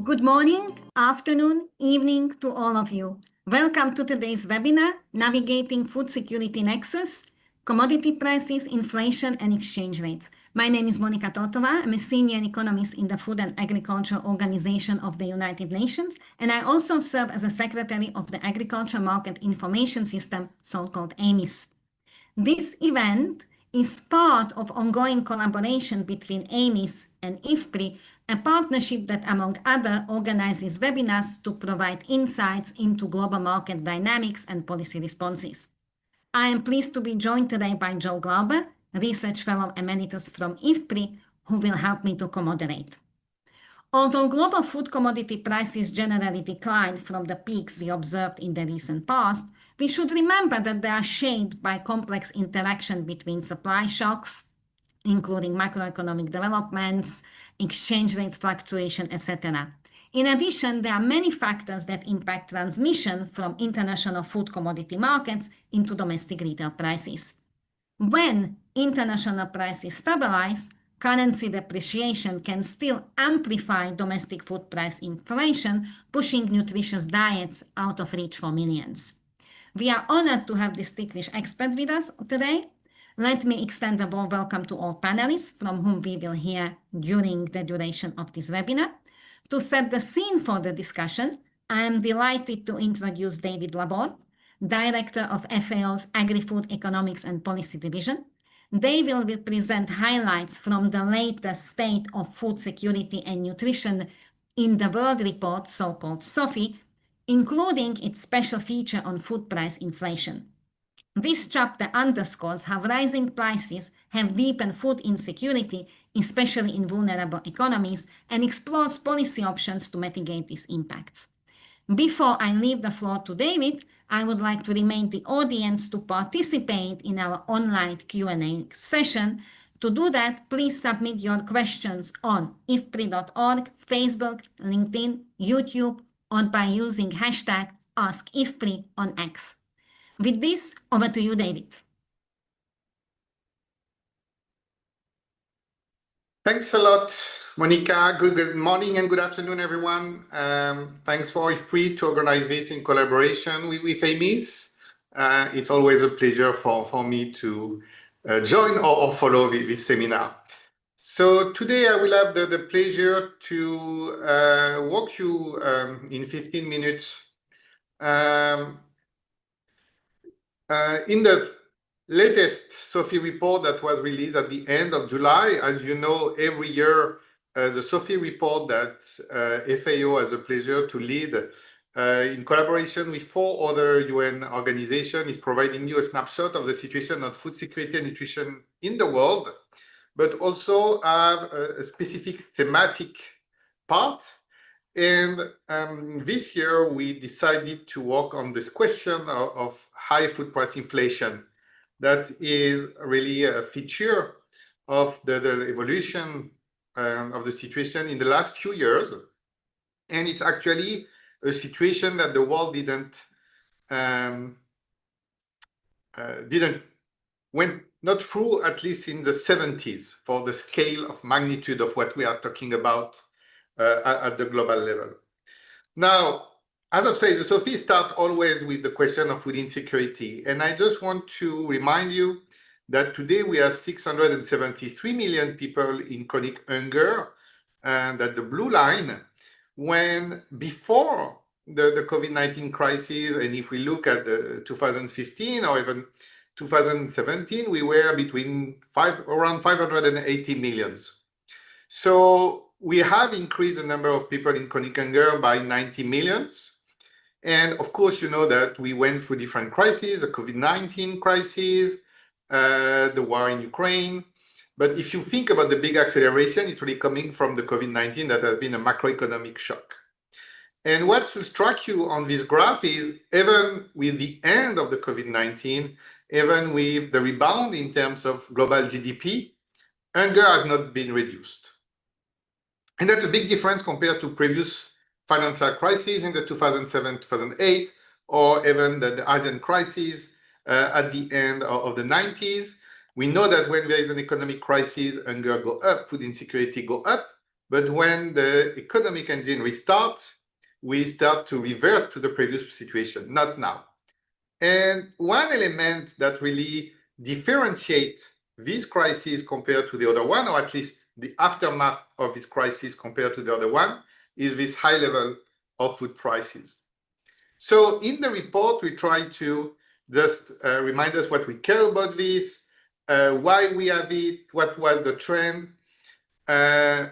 Good morning, afternoon, evening to all of you. Welcome to today's webinar, Navigating Food Security Nexus, Commodity Prices, Inflation and Exchange Rates. My name is Monika Tothova. I'm a senior economist in the Food and Agriculture Organization of the United Nations, and I also serve as a secretary of the Agriculture Market Information System, so-called AMIS. This event is part of ongoing collaboration between AMIS and IFPRI, a partnership that, among other, organizes webinars to provide insights into global market dynamics and policy responses. I am pleased to be joined today by Joe Glauber, Research Fellow Emeritus from IFPRI, who will help me to co-moderate. Although global food commodity prices generally declined from the peaks we observed in the recent past, we should remember that they are shaped by complex interaction between supply shocks, including macroeconomic developments, exchange rates fluctuation, etc. In addition, there are many factors that impact transmission from international food commodity markets into domestic retail prices. When international prices stabilize, currency depreciation can still amplify domestic food price inflation, pushing nutritious diets out of reach for millions. We are honored to have distinguished experts with us today. Let me extend a warm welcome to all panelists from whom we will hear during the duration of this webinar. To set the scene for the discussion, I am delighted to introduce David Laborde, Director of FAO's Agrifood Economics and Policy Division. David will present highlights from the latest State of Food Security and Nutrition in the World report, so-called SOFI, including its special feature on food price inflation. This chapter underscores how rising prices have deepened food insecurity, especially in vulnerable economies, and explores policy options to mitigate these impacts. Before I leave the floor to David, I would like to remind the audience to participate in our online Q&A session. To do that, please submit your questions on ifpri.org, Facebook, LinkedIn, YouTube, or by using hashtag AskIFPRI on X. With this, over to you, David. Thanks a lot, Monika. Good morning and good afternoon, everyone. Thanks for IFPRI to organize this in collaboration with AMIS. It's always a pleasure for me to join or follow this seminar. So today I will have the pleasure to walk you in 15 minutes in the latest SOFI report that was released at the end of July. As you know, every year the SOFI report that FAO has the pleasure to lead in collaboration with 4 other UN organizations is providing you a snapshot of the situation of food security and nutrition in the world, but also have a specific thematic part. And this year we decided to work on this question of high food price inflation. That is really a feature of the evolution of the situation in the last few years. And it's actually a situation that the world went not through, at least in the 70s, for the scale of magnitude of what we are talking about at the global level. Now, as I've said, the SOFI starts always with the question of food insecurity. And I just want to remind you that today we have 673 million people in chronic hunger, and that the blue line, when before the COVID-19 crisis, and if we look at the 2015 or even 2017, we were between around 580 millions. So we have increased the number of people in chronic hunger by 90 millions. And of course, you know that we went through different crises, the COVID-19 crisis, the war in Ukraine. But if you think about the big acceleration, it's really coming from the COVID-19 that has been a macroeconomic shock. And what will strike you on this graph is even with the end of the COVID-19, even with the rebound in terms of global GDP, hunger has not been reduced. And that's a big difference compared to previous financial crises in the 2007-2008, or even the Asian crisis at the end of the 90s. We know that when there is an economic crisis, hunger go up, food insecurity go up. But when the economic engine restarts, we start to revert to the previous situation, not now. And one element that really differentiates this crisis compared to the other one, or at least the aftermath of this crisis compared to the other one, is this high level of food prices. So in the report, we try to just remind us what we care about this, why we have it, what was the trend,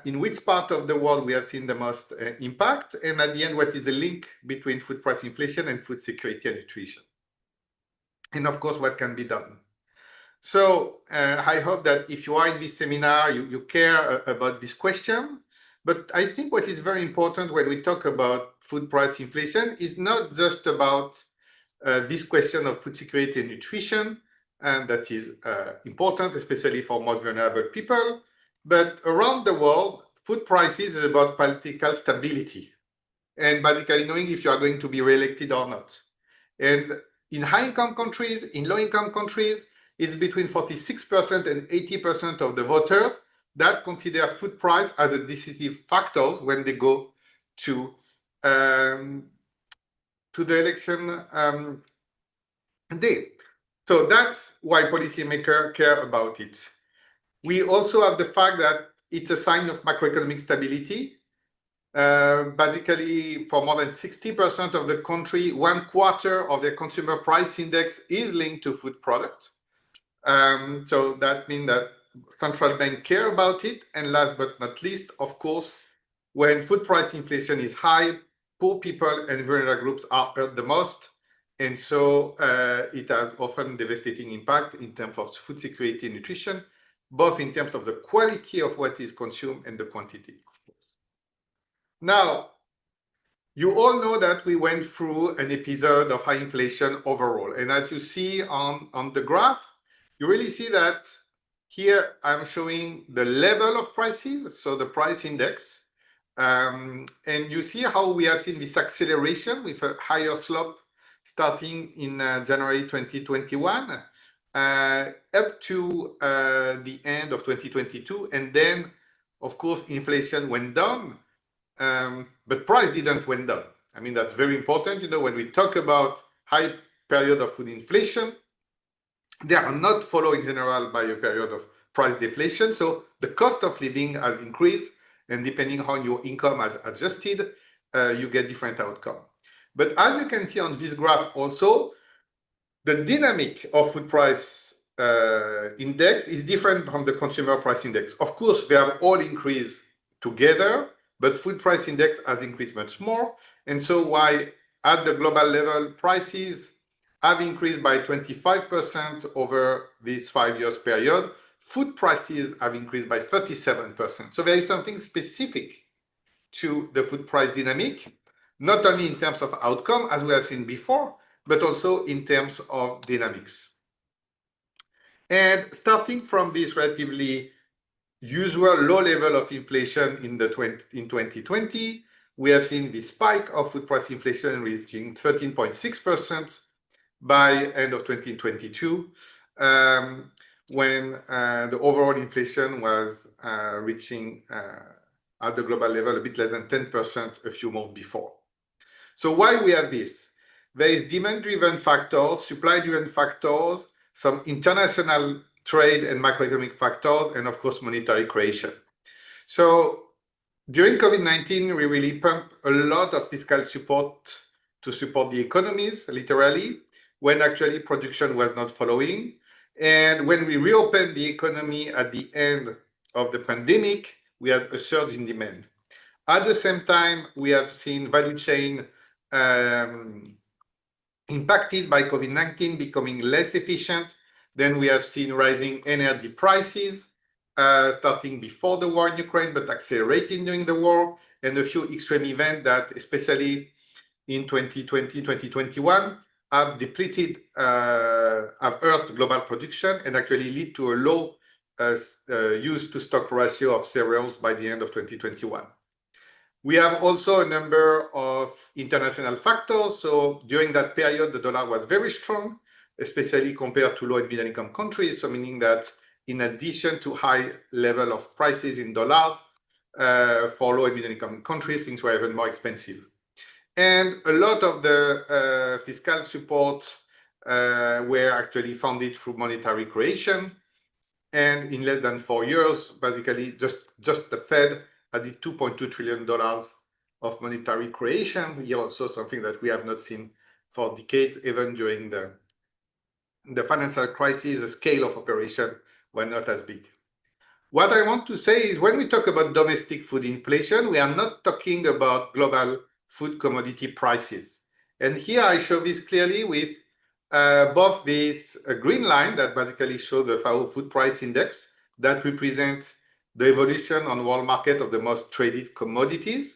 in which part of the world we have seen the most impact, and at the end, what is the link between food price inflation and food security and nutrition. And of course, what can be done. So I hope that if you are in this seminar, you care about this question. But I think what is very important when we talk about food price inflation is not just about this question of food security and nutrition, and that is important, especially for most vulnerable people. But around the world, food prices is about political stability and basically knowing if you are going to be re-elected or not. And in high-income countries, in low-income countries, it's between 46% and 80% of the voters that consider food price as a decisive factor when they go to the election day. So that's why policymakers care about it. We also have the fact that it's a sign of macroeconomic stability. Basically, for more than 60% of the country, 1/4 of their consumer price index is linked to food products. So that means that central banks care about it. And last but not least, of course, when food price inflation is high, poor people and vulnerable groups are hurt the most. And so it has often devastating impact in terms of food security and nutrition, both in terms of the quality of what is consumed and the quantity, of course. Now, you all know that we went through an episode of high inflation overall. And as you see on the graph, you really see that here I'm showing the level of prices, so the price index. And you see how we have seen this acceleration with a higher slope starting in January 2021 up to the end of 2022. And then, of course, inflation went down. But price didn't went down. I mean, that's very important. You know, when we talk about high period of food inflation, they are not followed in general by a period of price deflation. So the cost of living has increased, and depending on your income has adjusted, you get different outcome. But as you can see on this graph also, the dynamic of food price index is different from the consumer price index. Of course, they have all increased together, but food price index has increased much more. And so while at the global level, prices have increased by 25% over this 5 years period, food prices have increased by 37%. So there is something specific to the food price dynamic, not only in terms of outcome, as we have seen before, but also in terms of dynamics. And starting from this relatively usual low level of inflation in 2020, we have seen the spike of food price inflation reaching 13.6% by end of 2022, when the overall inflation was reaching at the global level a bit less than 10% a few months before. So why we have this? There is demand-driven factors, supply-driven factors, some international trade and macroeconomic factors, and of course, monetary creation. So during COVID-19, we really pumped a lot of fiscal support to support the economies, literally, when actually production was not following. And when we reopened the economy at the end of the pandemic, we had a surge in demand. At the same time, we have seen value chain impacted by COVID-19 becoming less efficient. Then we have seen rising energy prices, starting before the war in Ukraine, but accelerating during the war, and a few extreme events that, especially in 2020, 2021, have depleted, have hurt global production and actually lead to a low use to stock ratio of cereals by the end of 2021. We have also a number of international factors. So during that period, the dollar was very strong, especially compared to low and middle income countries. So meaning that in addition to high level of prices in dollars, For low and middle income countries, things were even more expensive. And a lot of the fiscal support were actually funded through monetary creation. And in less than 4 years, basically just the Fed added $2.2 trillion of monetary creation. Here also something that we have not seen for decades, even during the financial crisis, the scale of operation were not as big. What I want to say is when we talk about domestic food inflation, we are not talking about global food commodity prices. And here I show this clearly with both this green line that basically shows the Pauw food price index that represents the evolution on world market of the most traded commodities.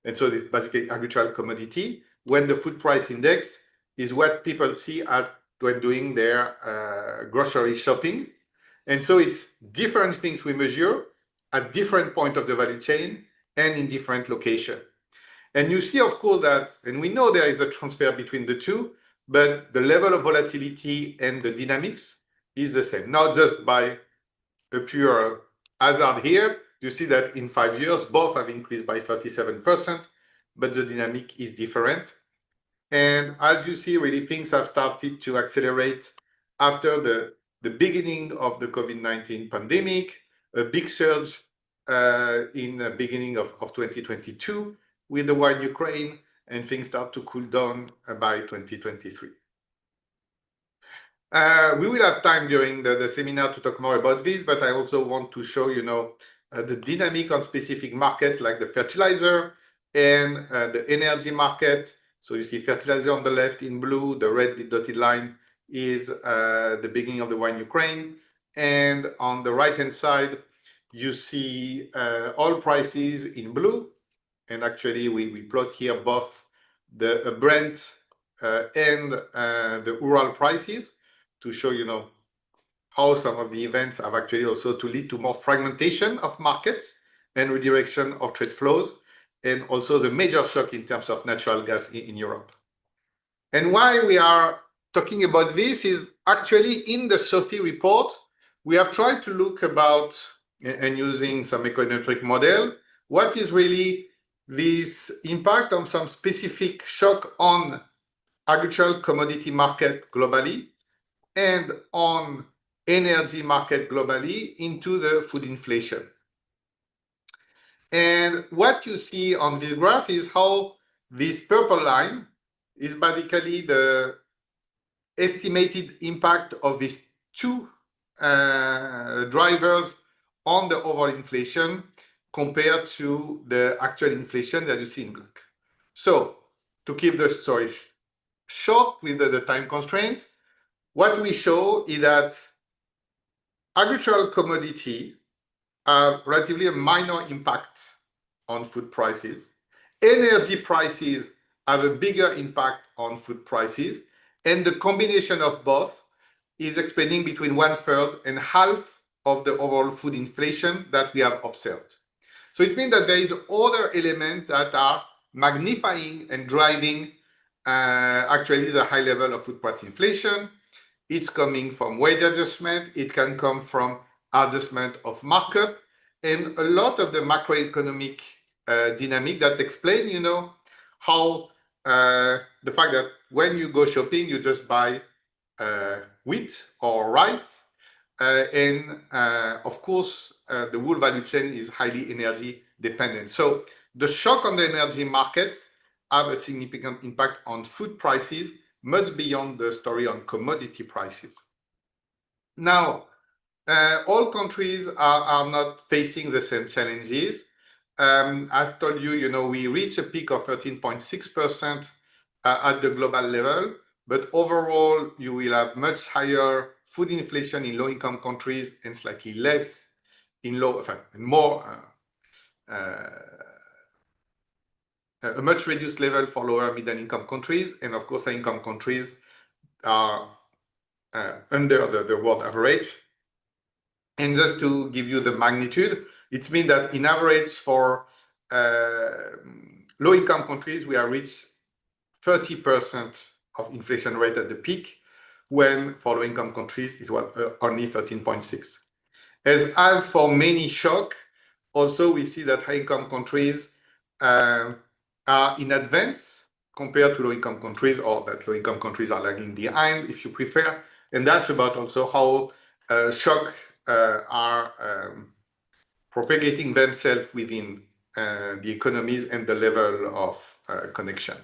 And so it's basically agricultural commodity, when the food price index is what people see when doing their grocery shopping. And so it's different things we measure at different point of the value chain and in different location. And you see, of course, that, and we know there is a transfer between the two, but the level of volatility and the dynamics is the same. Not just by a pure hazard here, you see that in 5 years, both have increased by 37%, but the dynamic is different. And as you see, really things have started to accelerate after the beginning of the COVID-19 pandemic, a big surge in the beginning of 2022 with the war in Ukraine, and things start to cool down by 2023. We will have time during the seminar to talk more about this, but I also want to show, the dynamic on specific markets like the fertilizer and the energy market. So you see fertilizer on the left in blue, the red dotted line is the beginning of the war in Ukraine. And on the right-hand side, you see oil prices in blue. And actually, we plot here both the Brent and the Ural prices to show, how some of the events have actually also to lead to more fragmentation of markets and redirection of trade flows, and also the major shock in terms of natural gas in Europe. And why we are talking about this is actually in the SOFI report, we have tried to look about, and using some econometric model, what is really this impact on some specific shock on agricultural commodity market globally and on energy market globally into the food inflation. And what you see on this graph is how this purple line is basically the estimated impact of these two drivers on the overall inflation compared to the actual inflation that you see in black. So to keep the story short with the time constraints, what we show is that agricultural commodity have relatively a minor impact on food prices. Energy prices have a bigger impact on food prices, and the combination of both is explaining between 1/3 and half of the overall food inflation that we have observed. So it means that there is other elements that are magnifying and driving actually the high level of food price inflation. It's coming from wage adjustment. It can come from adjustment of markup, and a lot of the macroeconomic dynamic that explain, how the fact that when you go shopping, you just buy wheat or rice. And of course, the whole value chain is highly energy dependent. So the shock on the energy markets have a significant impact on food prices, much beyond the story on commodity prices. Now, all countries are not facing the same challenges. As told you, we reach a peak of 13.6% at the global level, but overall, you will have much higher food inflation in low-income countries and slightly less in a much reduced level for lower middle-income countries, and of course, high-income countries are under the world average. And just to give you the magnitude, it means that in average for low-income countries, we are reached 30% of inflation rate at the peak, when for low-income countries, it was only 13.6. As for many shock, also we see that high-income countries are in advance compared to low-income countries, or that low-income countries are lagging behind, if you prefer. And that's about also how shocks are propagating themselves within the economies and the level of connection.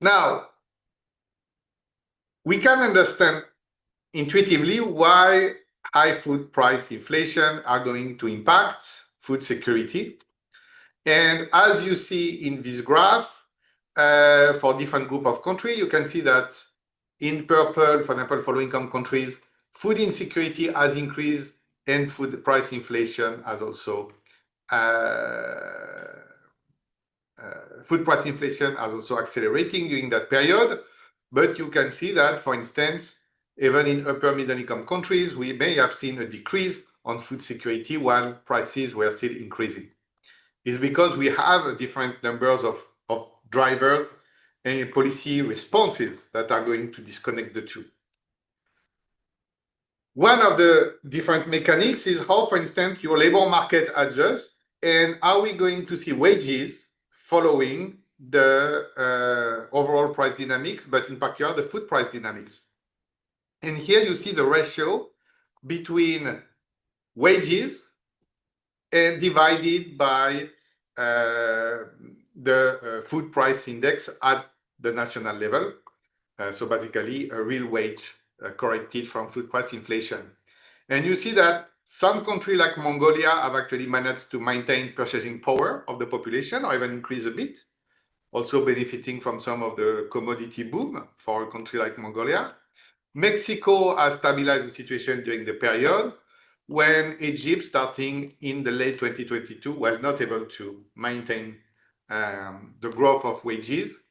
Now, we can understand intuitively why high food price inflation are going to impact food security. And as you see in this graph, for different group of countries, you can see that in purple, for example, for low-income countries, food insecurity has increased and food price inflation has also food price inflation has also accelerating during that period. But you can see that, for instance, even in upper middle income countries, we may have seen a decrease on food security while prices were still increasing. It's because we have different numbers of drivers and policy responses that are going to disconnect the two. One of the different mechanics is how, for instance, your labor market adjusts, and are we going to see wages following the overall price dynamics, but in particular the food price dynamics. And here you see the ratio between wages and divided by the food price index at the national level. So basically a real wage corrected from food price inflation. And you see that some countries like Mongolia have actually managed to maintain purchasing power of the population or even increase a bit, also benefiting from some of the commodity boom for a country like Mongolia. Mexico has stabilized the situation during the period when Egypt, starting in the late 2022, was not able to maintain the growth of wages.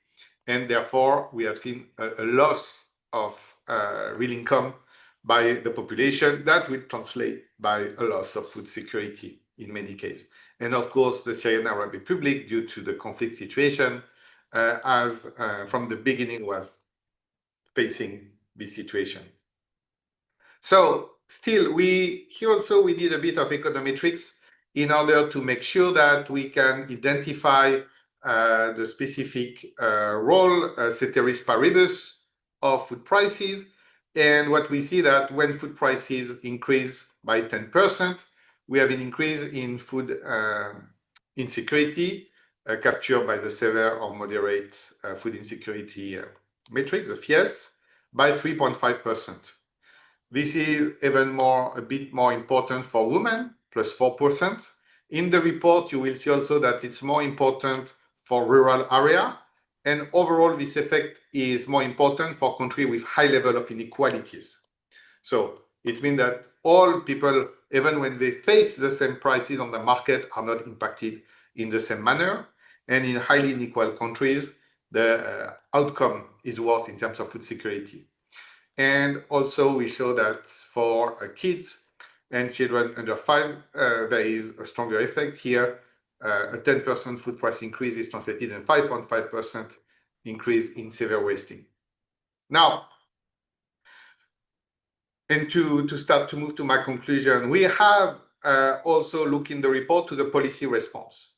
And therefore, we have seen a loss of real income by the population that will translate by a loss of food security in many cases. And of course, the Syrian Arab Republic, due to the conflict situation, from the beginning was facing this situation. So still, here also we did a bit of econometrics in order to make sure that we can identify the specific role, ceteris paribus, of food prices. And what we see that when food prices increase by 10%, we have an increase in food insecurity captured by the severe or moderate food insecurity matrix, the FIES, by 3.5%. This is even a bit more important for women, plus 4%. In the report, you will see also that it's more important for rural area. And overall, this effect is more important for countries with high level of inequalities. So it means that all people, even when they face the same prices on the market, are not impacted in the same manner. And in highly unequal countries, the outcome is worse in terms of food security. And also we show that for kids and children under 5, there is a stronger effect here. A 10% food price increase is translated in 5.5% increase in severe wasting. Now, and to start to move to my conclusion, we have also looked in the report to the policy response.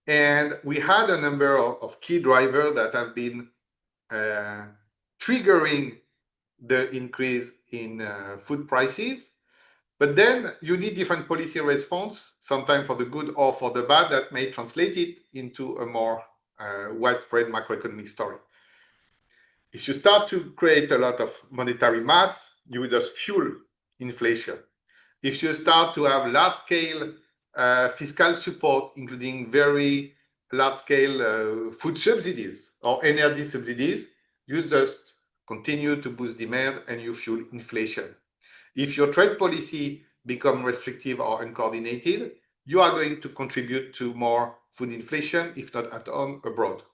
And we had a number of key drivers that have been triggering the increase in food prices. But then you need different policy response, sometimes for the good or for the bad, that may translate it into a more widespread macroeconomic story. If you start to create a lot of monetary mass, you will just fuel inflation. If you start to have large-scale fiscal support, including very large-scale food subsidies or energy subsidies, you just continue to boost demand and you fuel inflation. If your trade policy becomes restrictive or uncoordinated, you are going to contribute to more food inflation, if not at home, abroad.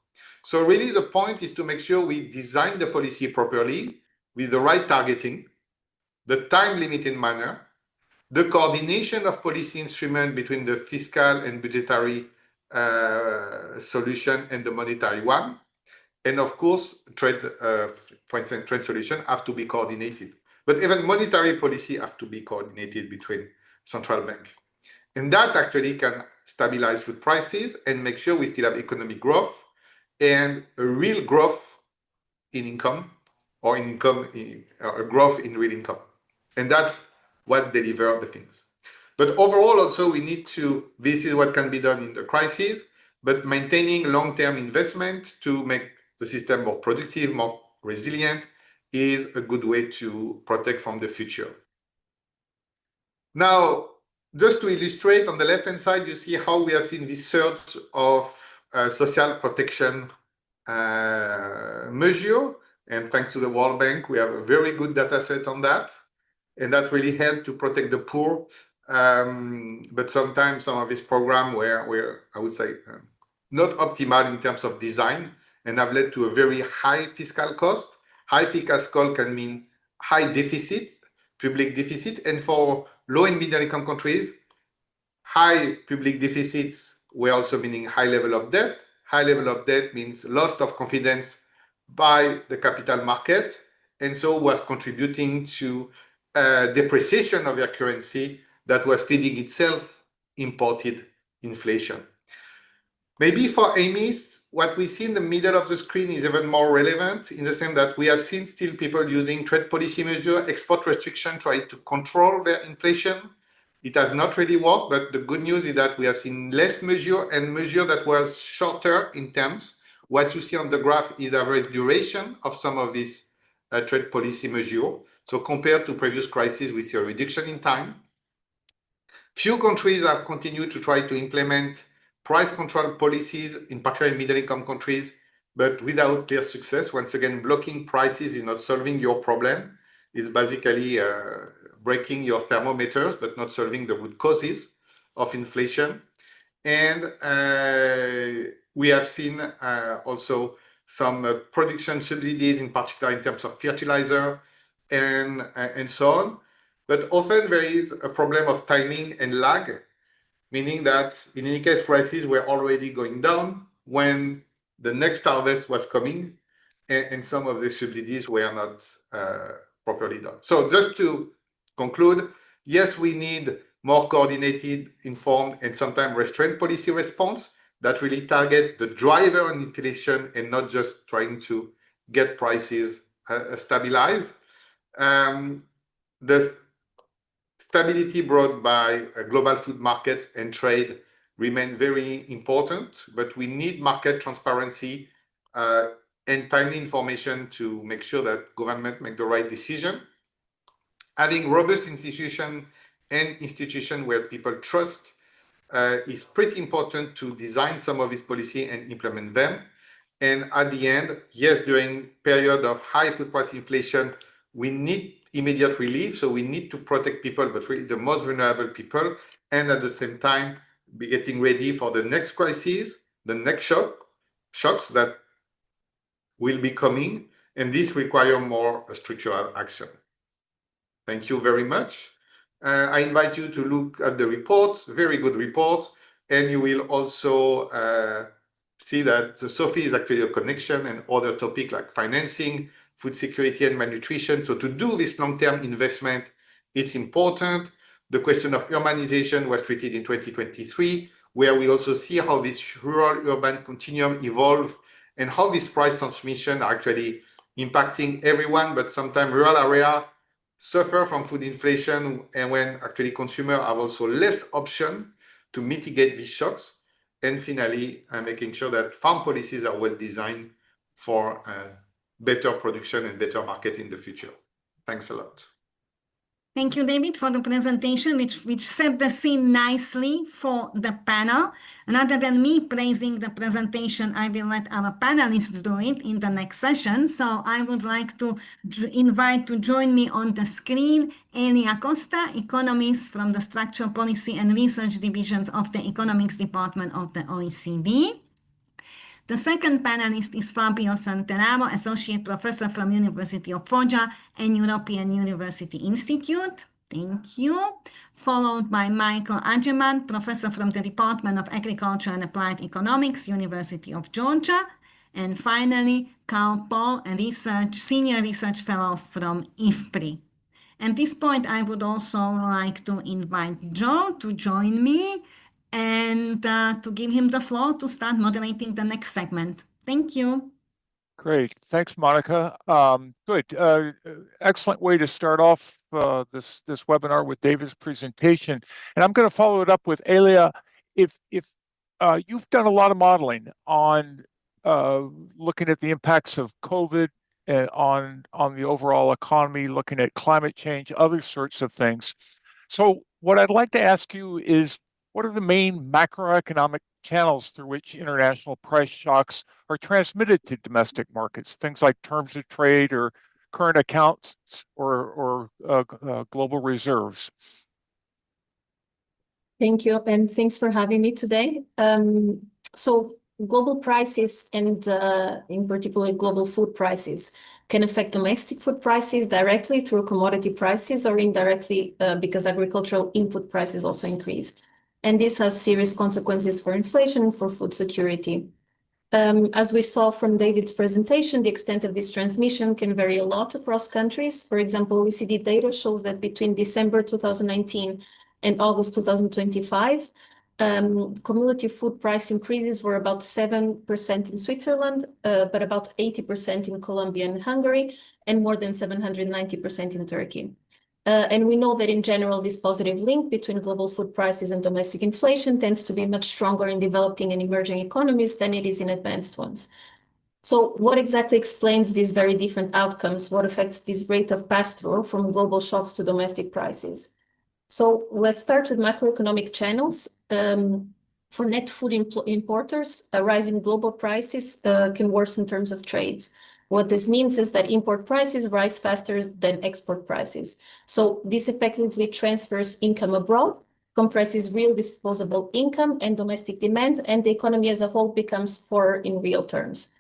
So really the point is to make sure we design the policy properly with the right targeting, the time-limited manner, the coordination of policy instruments between the fiscal and budgetary solution and the monetary one. And of course, trade, for instance, trade solutions have to be coordinated. But even monetary policy have to be coordinated between central bank. And that actually can stabilize food prices and make sure we still have economic growth and a real growth in income, or in income, a growth in real income. And that's what delivers the things. But overall, also, we need to, this is what can be done in the crisis, but maintaining long-term investment to make the system more productive, more resilient, is a good way to protect from the future. Now, just to illustrate, on the left-hand side, you see how we have seen this surge of social protection measure. And thanks to the World Bank, we have a very good data set on that. And that really helped to protect the poor. But sometimes some of these programs were, I would say, not optimal in terms of design and have led to a very high fiscal cost. High fiscal cost can mean high deficit, public deficit. And for low and middle income countries, high public deficits were also meaning high level of debt. High level of debt means loss of confidence by the capital markets, and so was contributing to depreciation of their currency that was feeding itself imported inflation. Maybe for AMIS, what we see in the middle of the screen is even more relevant in the sense that we have seen still people using trade policy measure, export restriction, trying to control their inflation. It has not really worked, but the good news is that we have seen less measure and measure that was shorter in terms. What you see on the graph is average duration of some of these trade policy measure. So compared to previous crises, we see a reduction in time. Few countries have continued to try to implement price control policies, in particular in middle-income countries, but without clear success. Once again, blocking prices is not solving your problem. It's basically breaking your thermometers, but not solving the root causes of inflation. And we have seen also some production subsidies, in particular in terms of fertilizer and so on. But often there is a problem of timing and lag, meaning that in any case, prices were already going down when the next harvest was coming, and some of the subsidies were not properly done. So just to conclude, yes, we need more coordinated, informed, and sometimes restrained policy response that really target the driver on inflation and not just trying to get prices stabilized. The stability brought by global food markets and trade remain very important, but we need market transparency and timely information to make sure that government make the right decision. Having robust institutions where people trust is pretty important to design some of this policy and implement them. And at the end, yes, during period of high food price inflation, we need immediate relief. So we need to protect people, but really the most vulnerable people. And at the same time, be getting ready for the next crisis, the next shocks that will be coming. And this require more structural action. Thank you very much. I invite you to look at the report, very good report. And you will also see that the SOFI is actually a connection and other topics like financing, food security and malnutrition. So to do this long-term investment, it's important. The question of urbanization was treated in 2023, where we also see how this rural-urban continuum evolve and how this price transmission are actually impacting everyone, but sometimes rural area suffer from food inflation, and when actually consumers have also less option to mitigate these shocks. And finally, making sure that farm policies are well designed for better production and better market in the future. Thanks a lot. Thank you, David, for the presentation, which set the scene nicely for the panel. And other than me praising the presentation, I will let our panelists do it in the next session. So I would like to invite to join me on the screen Helia Costa, economist from the Structural Policy and Research Divisions of the Economics Department of the OECD. The second panelist is Fabio Santeramo, Associate Professor from University of Foggia and European University Institute. Thank you. Followed by Michael Adjemian, Professor from the Department of Agriculture and Applied Economics, University of Georgia. And finally, Pauw, a Senior Research Fellow from IFPRI. At this point, I would also like to invite Joe to join me and to give him the floor to start moderating the next segment. Thank you. Great. Thanks, Monika. Good. Excellent way to start off this webinar with David's presentation. And I'm going to follow it up with Helia. If you've done a lot of modeling on looking at the impacts of COVID and on the overall economy, looking at climate change, other sorts of things. So what I'd like to ask you is, what are the main macroeconomic channels through which international price shocks are transmitted to domestic markets? Things like terms of trade or current accounts or global reserves. Thank you, and thanks for having me today. So global prices and in particular global food prices can affect domestic food prices directly through commodity prices or indirectly because agricultural input prices also increase. And this has serious consequences for inflation and for food security. As we saw from David's presentation, the extent of this transmission can vary a lot across countries. For example, OECD data shows that between December 2019 and August 2025, cumulative food price increases were about 7% in Switzerland, but about 80% in Colombia and Hungary, and more than 790% in Turkey. And we know that in general, this positive link between global food prices and domestic inflation tends to be much stronger in developing and emerging economies than it is in advanced ones. So what exactly explains these very different outcomes? What affects this rate of pass-through from global shocks to domestic prices? So let's start with macroeconomic channels. For net food importers, a rise in global prices can worsen terms of trades. What this means is that import prices rise faster than export prices. So this effectively transfers income abroad, compresses real disposable income and domestic demand, and the economy as a whole becomes poorer in real terms.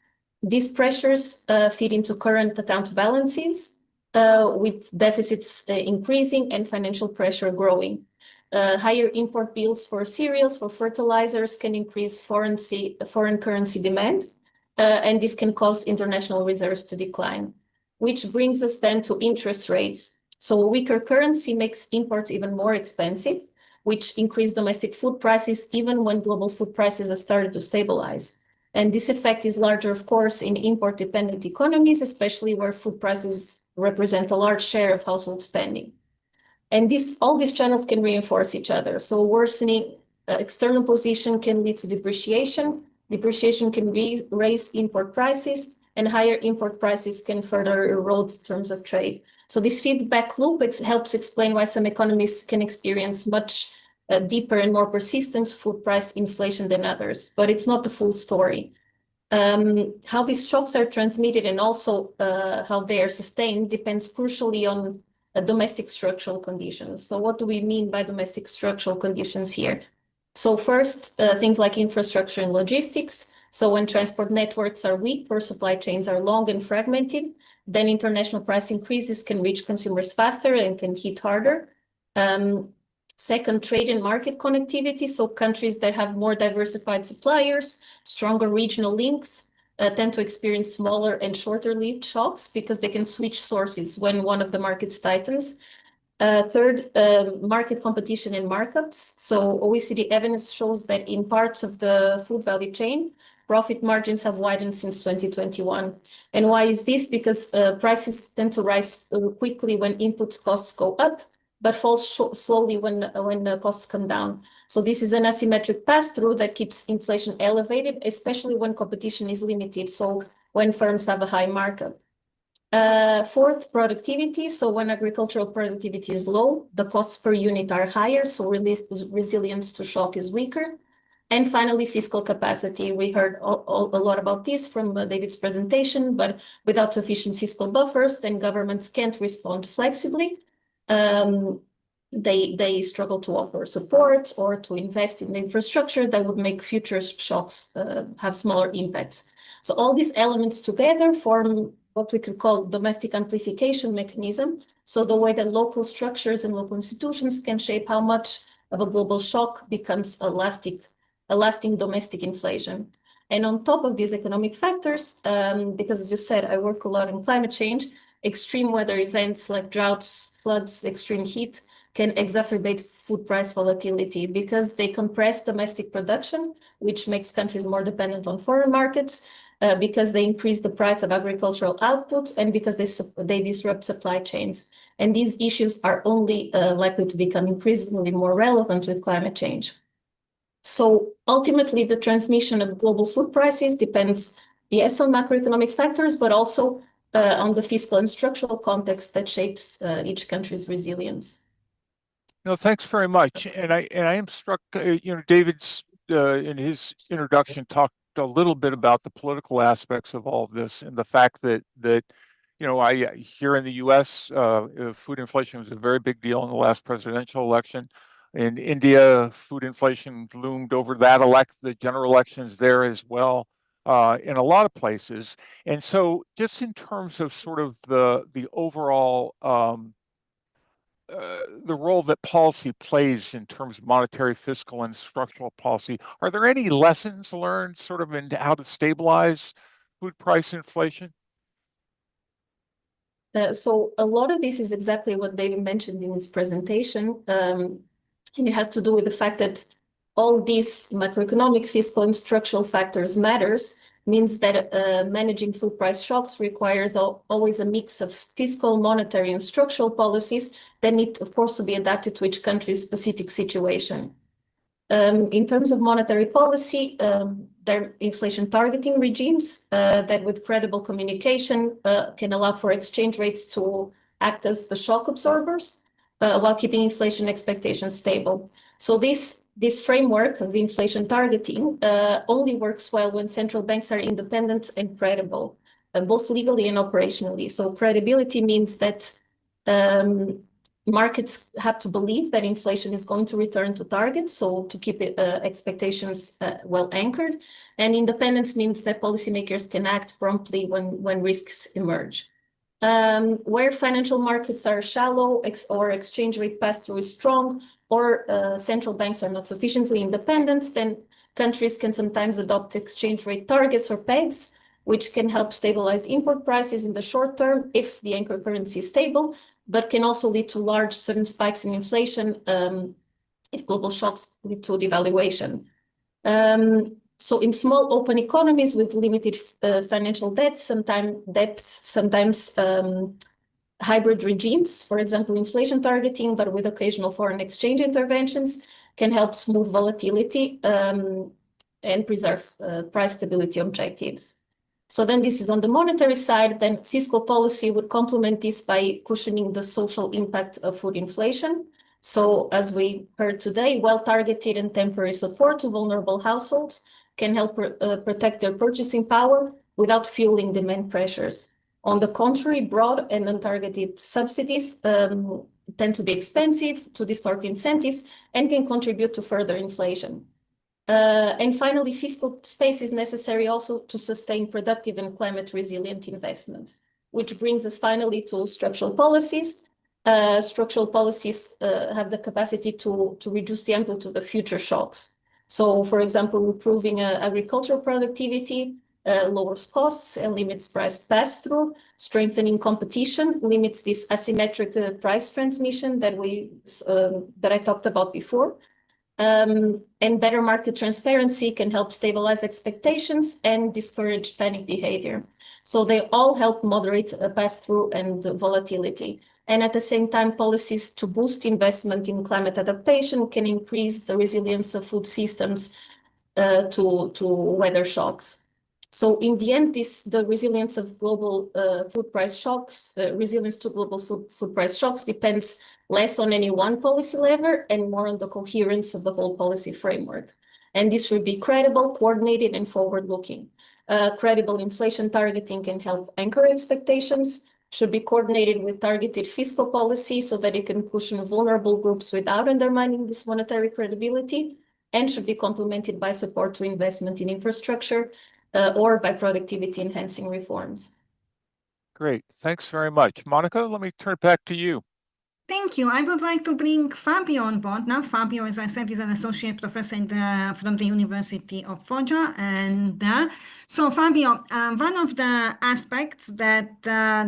These pressures feed into current account balances, with deficits increasing and financial pressure growing. Higher import bills for cereals, for fertilizers can increase foreign currency demand, and this can cause international reserves to decline, which brings us then to interest rates. So a weaker currency makes imports even more expensive, which increase domestic food prices even when global food prices have started to stabilize. And this effect is larger, of course, in import-dependent economies, especially where food prices represent a large share of household spending. And all these channels can reinforce each other. So worsening external position can lead to depreciation. Depreciation can raise import prices, and higher import prices can further erode terms of trade. So this feedback loop helps explain why some economies can experience much deeper and more persistent food price inflation than others. But it's not the full story. How these shocks are transmitted and also how they are sustained depends crucially on domestic structural conditions. So what do we mean by domestic structural conditions here? So first, things like infrastructure and logistics. So when transport networks are weak or supply chains are long and fragmented, then international price increases can reach consumers faster and can hit harder. Second, trade and market connectivity. So countries that have more diversified suppliers, stronger regional links, tend to experience smaller and shorter-lived shocks because they can switch sources when one of the markets tightens. Third, market competition and markups. So OECD evidence shows that in parts of the food value chain, profit margins have widened since 2021. And why is this? Because prices tend to rise quickly when input costs go up, but fall slowly when costs come down. So this is an asymmetric pass-through that keeps inflation elevated, especially when competition is limited, so when firms have a high markup. Fourth, productivity. So when agricultural productivity is low, the costs per unit are higher, so resilience to shock is weaker. And finally, fiscal capacity. We heard a lot about this from David's presentation, but without sufficient fiscal buffers, then governments can't respond flexibly. They struggle to offer support or to invest in the infrastructure that would make future shocks have smaller impacts. So all these elements together form what we could call domestic amplification mechanism. So the way that local structures and local institutions can shape how much of a global shock becomes a lasting domestic inflation. And on top of these economic factors, because as you said, I work a lot in climate change, extreme weather events like droughts, floods, extreme heat can exacerbate food price volatility because they compress domestic production, which makes countries more dependent on foreign markets, because they increase the price of agricultural output, and because they disrupt supply chains. And these issues are only likely to become increasingly more relevant with climate change. So ultimately, the transmission of global food prices depends, yes, on macroeconomic factors, but also on the fiscal and structural context that shapes each country's resilience. No, thanks very much. And I am struck, David's in his introduction talked a little bit about the political aspects of all of this and the fact that here in the U.S., food inflation was a very big deal in the last presidential election. In India, food inflation loomed over the general elections there as well, in a lot of places. And so just in terms of sort of the overall the role that policy plays in terms of monetary, fiscal, and structural policy, are there any lessons learned sort of in how to stabilize food price inflation? So a lot of this is exactly what David mentioned in his presentation. And it has to do with the fact that all these macroeconomic, fiscal, and structural factors matters, means that managing food price shocks requires always a mix of fiscal, monetary, and structural policies that need, of course, to be adapted to each country's specific situation. In terms of monetary policy, there are inflation targeting regimes that with credible communication can allow for exchange rates to act as the shock absorbers while keeping inflation expectations stable. So this framework of inflation targeting only works well when central banks are independent and credible, both legally and operationally. So credibility means that markets have to believe that inflation is going to return to target, so to keep expectations well anchored. And independence means that policymakers can act promptly when risks emerge. Where financial markets are shallow or exchange rate pass-through is strong, or central banks are not sufficiently independent, then countries can sometimes adopt exchange rate targets or pegs, which can help stabilize import prices in the short term if the anchor currency is stable, but can also lead to large sudden spikes in inflation if global shocks lead to devaluation. So in small open economies with limited financial debt, sometimes hybrid regimes, for example, inflation targeting, but with occasional foreign exchange interventions, can help smooth volatility and preserve price stability objectives. So then this is on the monetary side, then fiscal policy would complement this by cushioning the social impact of food inflation. So as we heard today, well-targeted and temporary support to vulnerable households can help protect their purchasing power without fueling demand pressures. On the contrary, broad and untargeted subsidies tend to be expensive, to distort incentives, and can contribute to further inflation. And finally, fiscal space is necessary also to sustain productive and climate resilient investment, which brings us finally to structural policies. Structural policies have the capacity to reduce the amplitude of future shocks. So, for example, improving agricultural productivity lowers costs and limits price pass-through. Strengthening competition limits this asymmetric price transmission that I talked about before. And better market transparency can help stabilize expectations and discourage panic behavior. So they all help moderate pass-through and volatility. And at the same time, policies to boost investment in climate adaptation can increase the resilience of food systems to weather shocks. So in the end, the resilience of global food price shocks, resilience to global food price shocks depends less on any one policy lever and more on the coherence of the whole policy framework. And this should be credible, coordinated, and forward-looking. Credible inflation targeting can help anchor expectations, should be coordinated with targeted fiscal policy so that it can cushion vulnerable groups without undermining this monetary credibility, and should be complemented by support to investment in infrastructure or by productivity-enhancing reforms. Great. Thanks very much. Monika, let me turn it back to you. Thank you. I would like to bring Fabio on board now. Fabio, as I said, is an associate professor from the University of Foggia. And so, Fabio, one of the aspects that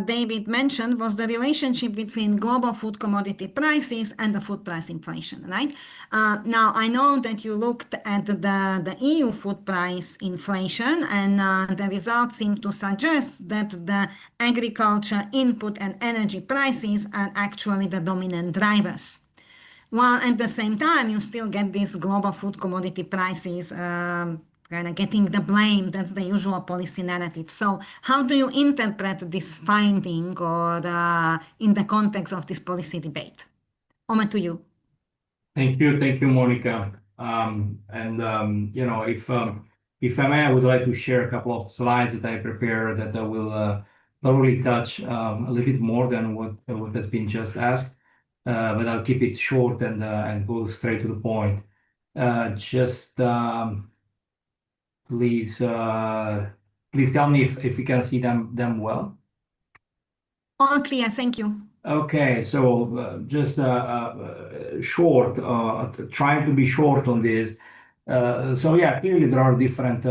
David mentioned was the relationship between global food commodity prices and the food price inflation, right? Now, I know that you looked at the EU food price inflation, and the results seem to suggest that the agriculture input and energy prices are actually the dominant drivers. While at the same time, you still get these global food commodity prices kind of getting the blame. That's the usual policy narrative. So, how do you interpret this finding or in the context of this policy debate? Over to you. Thank you, Monika. If I may, I would like to share a couple of slides that I prepared that I will probably touch a little bit more than what has been just asked, but I'll keep it short and go straight to the point. Please tell me if you can see them well. All clear, thank you. Okay, so just short, trying to be short on this. So yeah, clearly there are different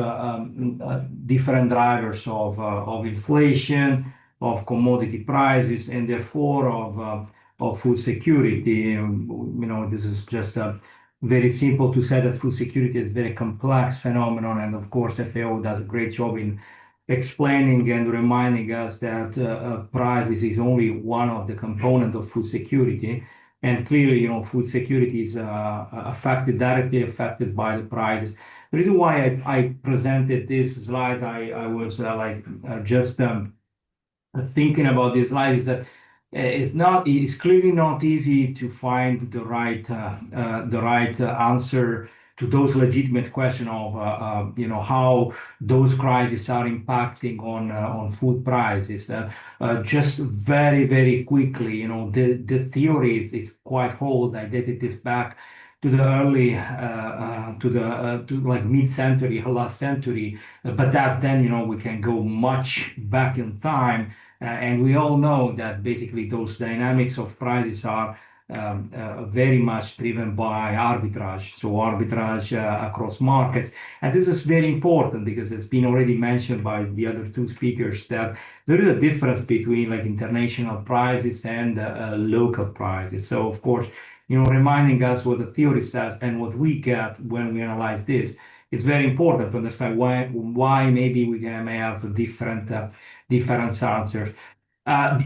drivers of inflation, of commodity prices, and therefore of food security. This is just very simple to say that food security is a very complex phenomenon, and of course, FAO does a great job in explaining and reminding us that prices is only one of the components of food security. And clearly, food security is directly affected by the prices. The reason why I presented these slides, I was just thinking about these slides, is that it's clearly not easy to find the right answer to those legitimate questions of how those crises are impacting on food prices. Just very, very quickly, the theory is quite old. I dated this back to the early to like mid-century, last century, but then we can go much back in time, and we all know that basically those dynamics of prices are very much driven by arbitrage, so arbitrage across markets. And this is very important because it's been already mentioned by the other two speakers that there is a difference between like international prices and local prices. So of course, reminding us what the theory says and what we get when we analyze this, it's very important to understand why maybe we may have different answers.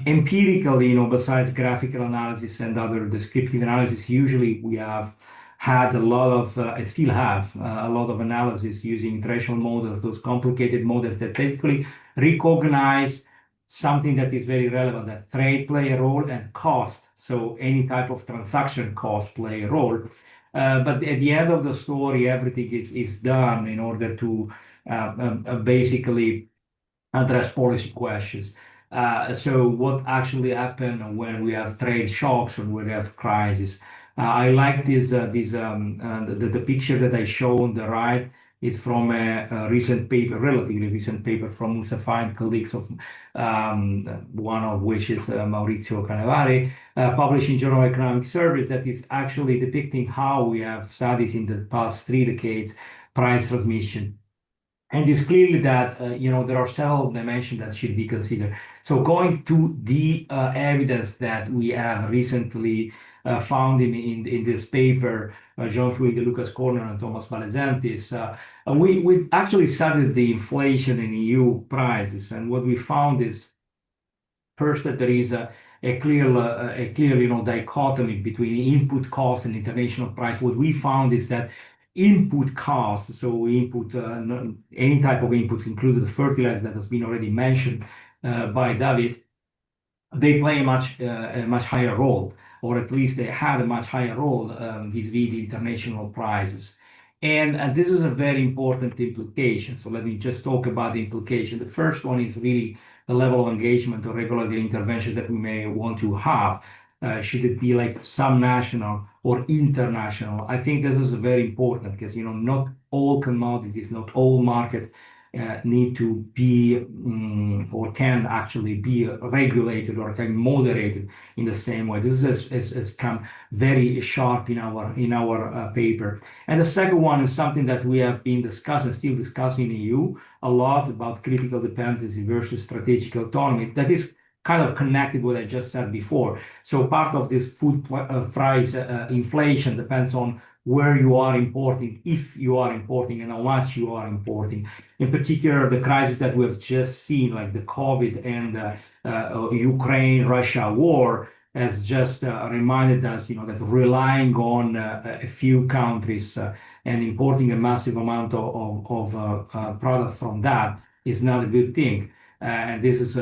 Empirically, besides graphical analysis and other descriptive analysis, usually we have had a lot of, and still have a lot of analysis using threshold models, those complicated models that basically recognize something that is very relevant, that trade play a role and cost. So any type of transaction cost play a role. But at the end of the story, everything is done in order to basically address policy questions. So what actually happened when we have trade shocks or when we have crises? I like the picture that I show on the right is from a recent paper, relatively recent paper from Mustafa and colleagues of one of which is Maurizio Canevari, published in Journal of Economic Surveys, that is actually depicting how we have studies in the past 3 decades price transmission. And it's clearly that there are several dimensions that should be considered. So going to the evidence that we have recently found in this paper, John Twigg, Lucas Corner, and Thomas Balezantis, we actually studied the inflation in EU prices, and what we found is first that there is a clear dichotomy between input cost and international price. What we found is that input costs, so input, any type of input, including the fertilizer that has been already mentioned by David, they play a much higher role, or at least they had a much higher role vis-a-vis the international prices. And this is a very important implication. So let me just talk about the implication. The first one is really the level of engagement or regulatory interventions that we may want to have. Should it be like subnational or international? I think this is very important because not all commodities, not all market need to be or can actually be regulated or can moderated in the same way. This has come very sharp in our paper. And the second one is something that we have been discussing, still discussing in EU a lot, about critical dependency versus strategic autonomy. That is kind of connected what I just said before. So part of this food price inflation depends on where you are importing, if you are importing, and how much you are importing. In particular, the crisis that we've just seen, like the COVID and Ukraine-Russia war, has just reminded us, that relying on a few countries and importing a massive amount of product from that is not a good thing. And this is,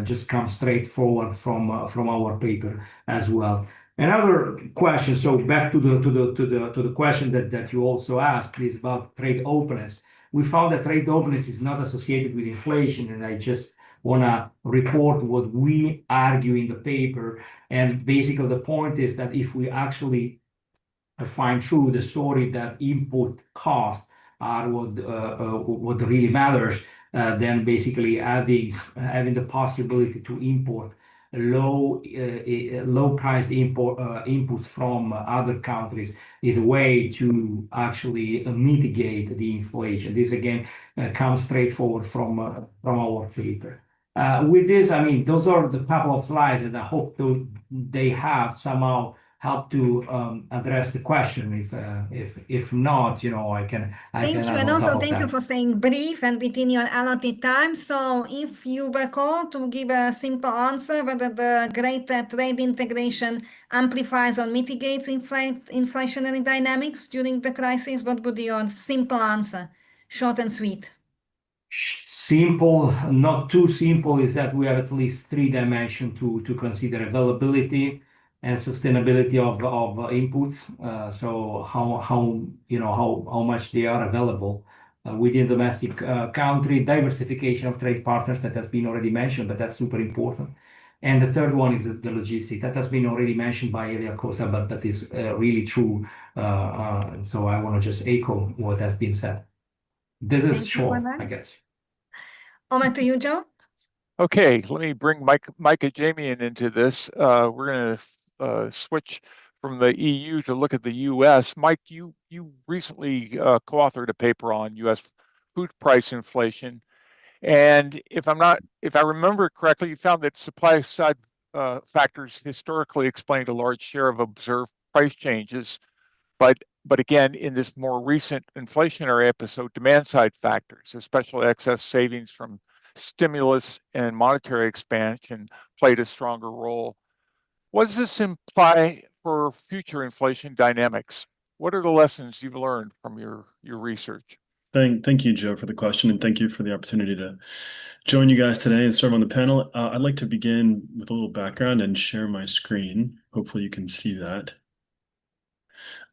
just comes straight forward from our paper as well. Another question. So back to the question that you also asked is about trade openness. We found that trade openness is not associated with inflation, and I just want to report what we argue in the paper. And basically, the point is that if we actually find true the story that input costs are what really matters, then basically having the possibility to import low price inputs from other countries is a way to actually mitigate the inflation. This again comes straightforward from our paper. With this, I mean, those are the couple of slides, and I hope they have somehow help to address the question. If not, I can. Thank you, and also thank you for staying brief and within your allotted time. So, if you were called to give a simple answer whether the greater trade integration amplifies or mitigates inflationary dynamics during the crisis, what would be your simple answer? Short and sweet. Simple, not too simple, is that we have at least three dimensions to consider: availability and sustainability of inputs. So how much they are available within domestic country, diversification of trade partners that has been already mentioned, but that's super important. And the third one is the logistics that has been already mentioned by Helia, Costa, but that is really true. So I want to just echo what has been said. This is short, I guess. Over to you, Joe. Okay, let me bring Mike Adjemian into this. We're going to switch from the EU to look at the US. Mike, you recently co-authored a paper on US food price inflation, and if I remember correctly, you found that supply side factors historically explained a large share of observed price changes, but again, in this more recent inflationary episode, demand side factors, especially excess savings from stimulus and monetary expansion, played a stronger role. What does this imply for future inflation dynamics? What are the lessons you've learned from your research? Thank you, Joe, for the question, and thank you for the opportunity to join you guys today and serve on the panel. I'd like to begin with a little background and share my screen. Hopefully you can see that.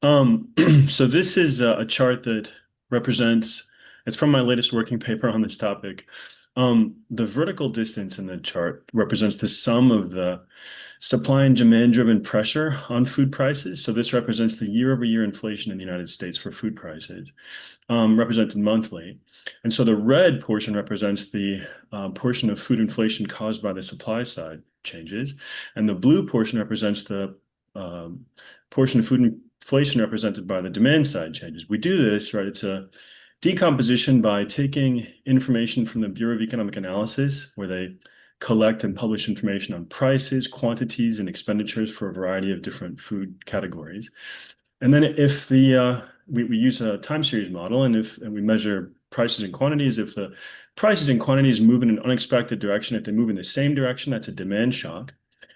So this is a chart that represents, it's from my latest working paper on this topic. The vertical distance in the chart represents the sum of the supply and demand driven pressure on food prices. So this represents the year-over-year inflation in the United States for food prices, represented monthly. And so the red portion represents the portion of food inflation caused by the supply side changes. And the blue portion represents the portion of food inflation represented by the demand side changes. We do this, right? It's a decomposition by taking information from the Bureau of Economic Analysis, where they collect and publish information on prices, quantities, and expenditures for a variety of different food categories. And then if we use a time series model, and we measure prices and quantities, if the prices and quantities move in an unexpected direction, if they move in the same direction, that's a demand shock.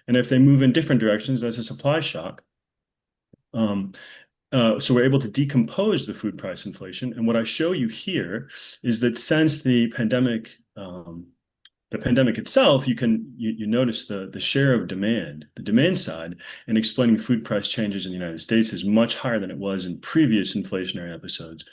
And if they move in different directions, that's a supply shock. So we're able to decompose the food price inflation. And what I show you here is that since the pandemic itself, you notice the share of demand, the demand side, in explaining food price changes in the United States is much higher than it was in previous inflationary episodes.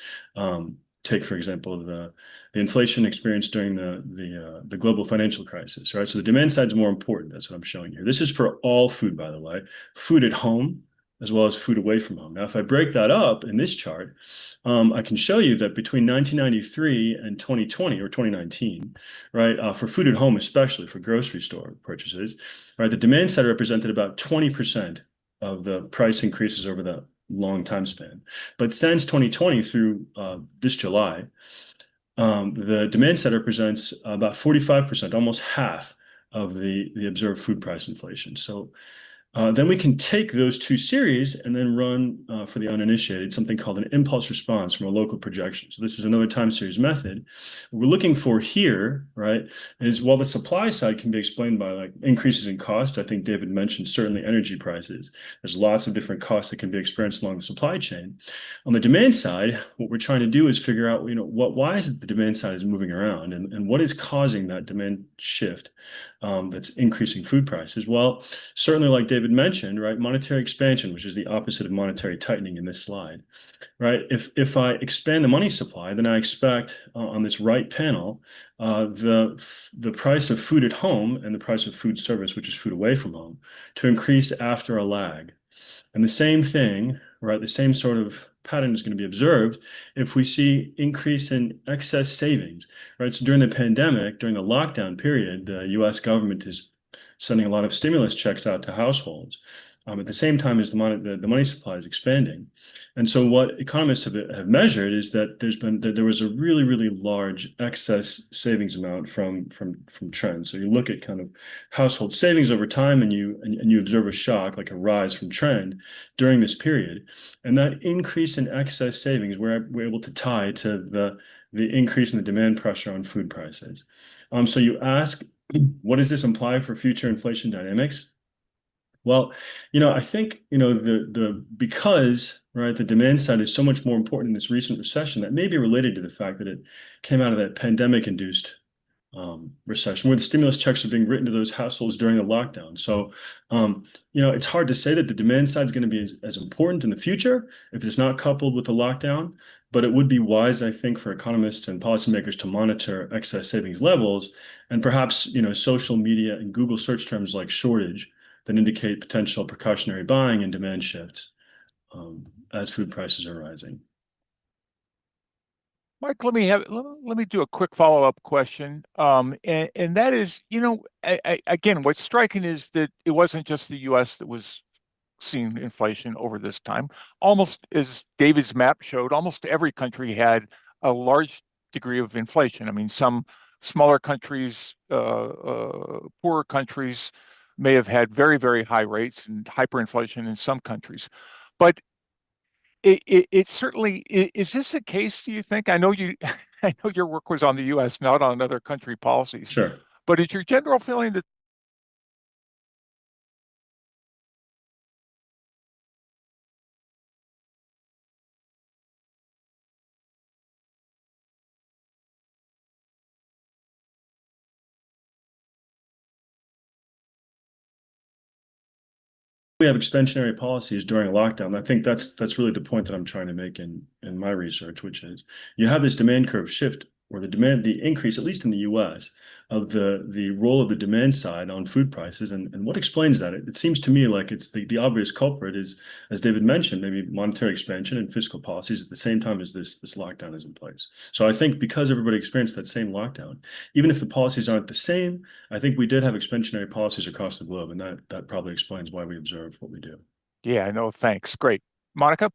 Take, for example, the inflation experienced during the global financial crisis, right? So the demand side is more important. That's what I'm showing here. This is for all food, by the way. Food at home, as well as food away from home. Now, if I break that up in this chart, I can show you that between 1993 and 2020 or 2019, right, for food at home, especially for grocery store purchases, right, the demand side represented about 20% of the price increases over that long time span. But since 2020 through this July, the demand side represents about 45%, almost half of the observed food price inflation. So then we can take those two series and then run, for the uninitiated, something called an impulse response from a local projection. So this is another time series method. What we're looking for here, right, is while the supply side can be explained by like increases in cost, I think David mentioned certainly energy prices. There's lots of different costs that can be experienced along the supply chain. On the demand side, what we're trying to do is figure out, why is it the demand side is moving around and what is causing that demand shift that's increasing food prices? Well, certainly like David mentioned, right, monetary expansion, which is the opposite of monetary tightening in this slide, right? If I expand the money supply, then I expect on this right panel, the price of food at home and the price of food service, which is food away from home, to increase after a lag. And the same thing, right, the same sort of pattern is going to be observed if we see increase in excess savings, right? So during the pandemic, during the lockdown period, the US government is sending a lot of stimulus checks out to households at the same time as the money supply is expanding. And so what economists have measured is that there was a really, really large excess savings amount from trends. So you look at kind of household savings over time and you observe a shock, like a rise from trend during this period. And that increase in excess savings we're able to tie to the increase in the demand pressure on food prices. So you ask, what does this imply for future inflation dynamics? Well, I think, because, right, the demand side is so much more important in this recent recession, that may be related to the fact that it came out of that pandemic-induced recession where the stimulus checks are being written to those households during the lockdown. So, it's hard to say that the demand side is going to be as important in the future if it's not coupled with the lockdown, but it would be wise, I think, for economists and policymakers to monitor excess savings levels and perhaps, social media and Google search terms like shortage that indicate potential precautionary buying and demand shifts as food prices are rising. Mike, let me do a quick follow-up question, and that is, again, what's striking is that it wasn't just the U.S. that was seeing inflation over this time. Almost, as David's map showed, almost every country had a large degree of inflation. I mean, some smaller countries, poorer countries may have had very, very high rates and hyperinflation in some countries. But it certainly, is this a case, do you think? I know your work was on the U.S., not on other country policies. Sure. But is your general feeling that we have expansionary policies during a lockdown? I think that's really the point that I'm trying to make in my research, which is you have this demand curve shift or the increase, at least in the US, of the role of the demand side on food prices. And what explains that? It seems to me like it's the obvious culprit is, as David mentioned, maybe monetary expansion and fiscal policies at the same time as this lockdown is in place. So I think because everybody experienced that same lockdown, even if the policies aren't the same, I think we did have expansionary policies across the globe, and that probably explains why we observe what we do. Yeah, no, thanks. Great. Monika?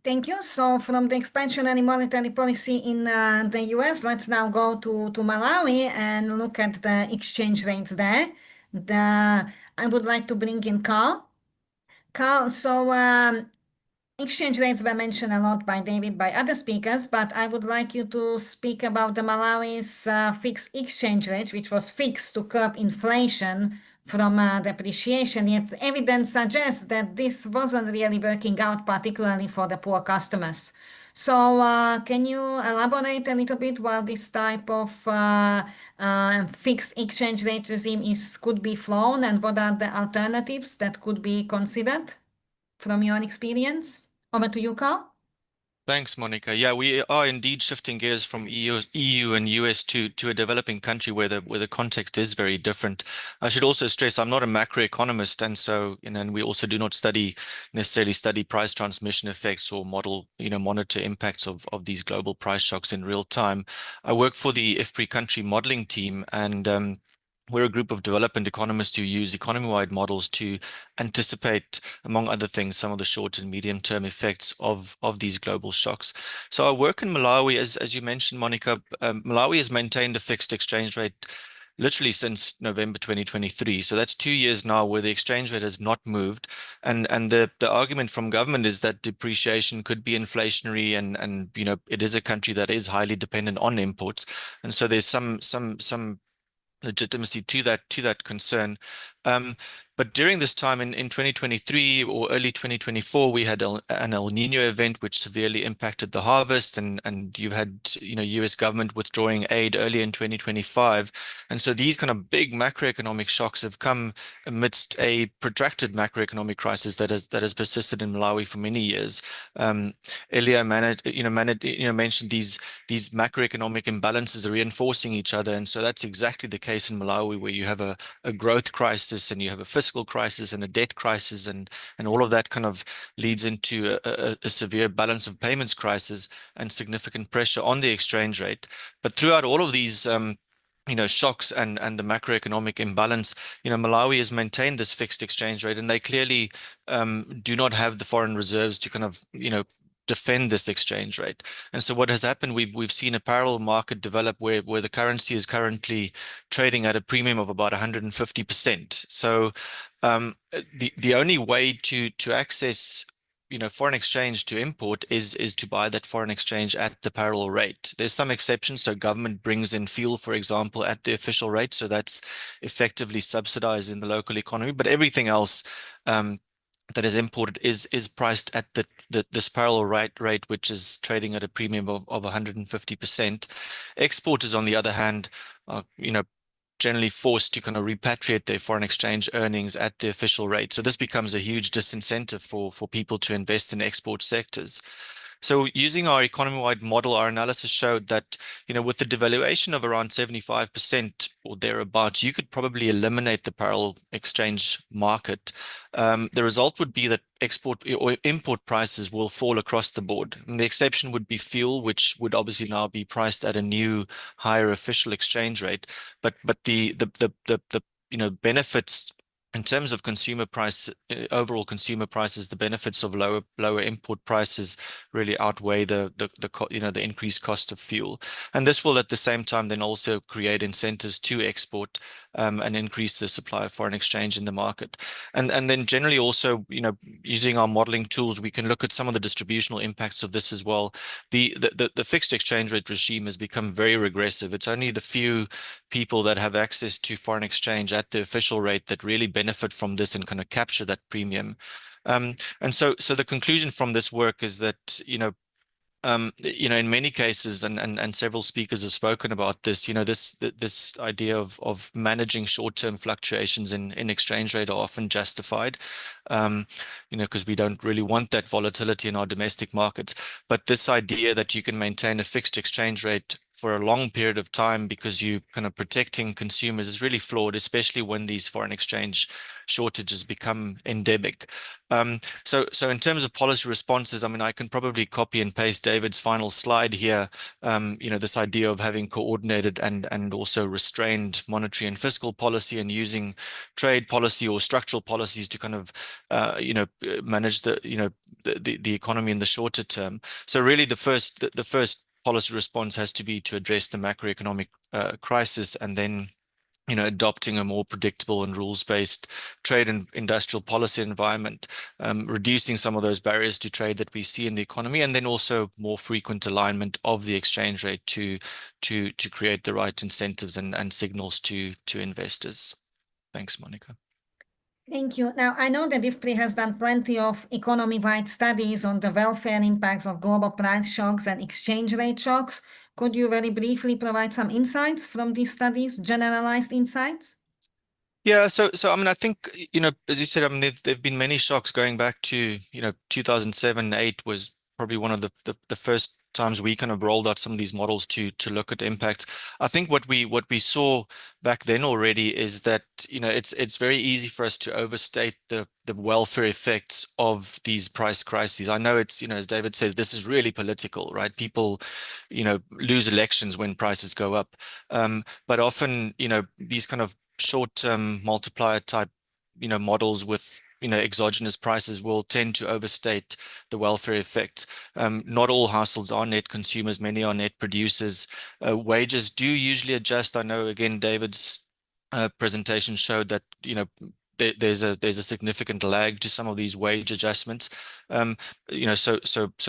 Thank you. So from the expansionary monetary policy in the US, let's now go to Malawi and look at the exchange rates there. I would like to bring in Karl. Karl, so exchange rates were mentioned a lot by David, by other speakers, but I would like you to speak about the Malawi's fixed exchange rate, which was fixed to curb inflation from depreciation, yet evidence suggests that this wasn't really working out, particularly for the poor customers. So can you elaborate a little bit while this type of fixed exchange rate regime could be flown, and what are the alternatives that could be considered from your experience? Over to you, Karl. Thanks, Monika. Yeah, we are indeed shifting gears from EU and US to a developing country where the context is very different. I should also stress I'm not a macroeconomist, and so and we also do not necessarily study price transmission effects or monitor impacts of these global price shocks in real time. I work for the IFPRI country modeling team, and we're a group of development economists who use economy-wide models to anticipate, among other things, some of the short and medium-term effects of these global shocks. So our work in Malawi, as you mentioned, Monika, Malawi has maintained a fixed exchange rate literally since November 2023. So that's 2 years now where the exchange rate has not moved. And the argument from government is that depreciation could be inflationary, and it is a country that is highly dependent on imports. And so there's some legitimacy to that concern. But during this time in 2023 or early 2024, we had an El Nino event which severely impacted the harvest, and you've had US government withdrawing aid early in 2025. And so these kind of big macroeconomic shocks have come amidst a protracted macroeconomic crisis that has persisted in Malawi for many years. Helia mentioned these macroeconomic imbalances are reinforcing each other, and so that's exactly the case in Malawi, where you have a growth crisis and you have a fiscal crisis and a debt crisis, and all of that kind of leads into a severe balance of payments crisis and significant pressure on the exchange rate. But throughout all of these shocks and the macroeconomic imbalance, Malawi has maintained this fixed exchange rate, and they clearly do not have the foreign reserves to kind of defend this exchange rate. And so what has happened, we've seen a parallel market develop where the currency is currently trading at a premium of about 150%. So the only way to access foreign exchange to import is to buy that foreign exchange at the parallel rate. There's some exceptions. So government brings in fuel, for example, at the official rate. So that's effectively subsidized in the local economy. But everything else that is imported is priced at this parallel rate, which is trading at a premium of 150%. Exporters, on the other hand, are generally forced to kind of repatriate their foreign exchange earnings at the official rate. So this becomes a huge disincentive for people to invest in export sectors. So using our economy-wide model, our analysis showed that, with the devaluation of around 75% or thereabouts, you could probably eliminate the parallel exchange market. The result would be that export or import prices will fall across the board. And the exception would be fuel, which would obviously now be priced at a new higher official exchange rate. But the benefits in terms of consumer price, overall consumer prices, the benefits of lower import prices really outweigh the increased cost of fuel. And this will at the same time then also create incentives to export and increase the supply of foreign exchange in the market. And then generally also, using our modeling tools, we can look at some of the distributional impacts of this as well. The fixed exchange rate regime has become very regressive. It's only the few people that have access to foreign exchange at the official rate that really benefit from this and kind of capture that premium. And so the conclusion from this work is that, in many cases, and several speakers have spoken about this, this idea of managing short-term fluctuations in exchange rate are often justified, because we don't really want that volatility in our domestic markets. But this idea that you can maintain a fixed exchange rate for a long period of time because you kind of protecting consumers is really flawed, especially when these foreign exchange shortages become endemic. So in terms of policy responses, I mean, I can probably copy and paste David's final slide here. This idea of having coordinated and also restrained monetary and fiscal policy, and using trade policy or structural policies to kind of manage the economy in the shorter term. So really the first policy response has to be to address the macroeconomic crisis, and then adopting a more predictable and rules-based trade and industrial policy environment, reducing some of those barriers to trade that we see in the economy, and then also more frequent alignment of the exchange rate to create the right incentives and signals to investors. Thanks, Monika. Thank you. Now, I know that IFPRI has done plenty of economy-wide studies on the welfare impacts of global price shocks and exchange rate shocks. Could you very briefly provide some insights from these studies, generalized insights? Yeah, so I mean, I think, as you said, I mean, there've been many shocks going back to, 2007, 2008 was probably one of the first times we kind of rolled out some of these models to look at impacts. I think what we saw back then already is that, you know, it's very easy for us to overstate the welfare effects of these price crises. I know it's, you know, as David said, this is really political, right? People, you know, lose elections when prices go up. But often, you know, these kind of short-term multiplier type, you know, models with, you know, exogenous prices will tend to overstate the welfare effects. Not all households are net consumers, many are net producers. Wages do usually adjust. I know, again, David's presentation showed that, you know, there's a significant lag to some of these wage adjustments. You know, so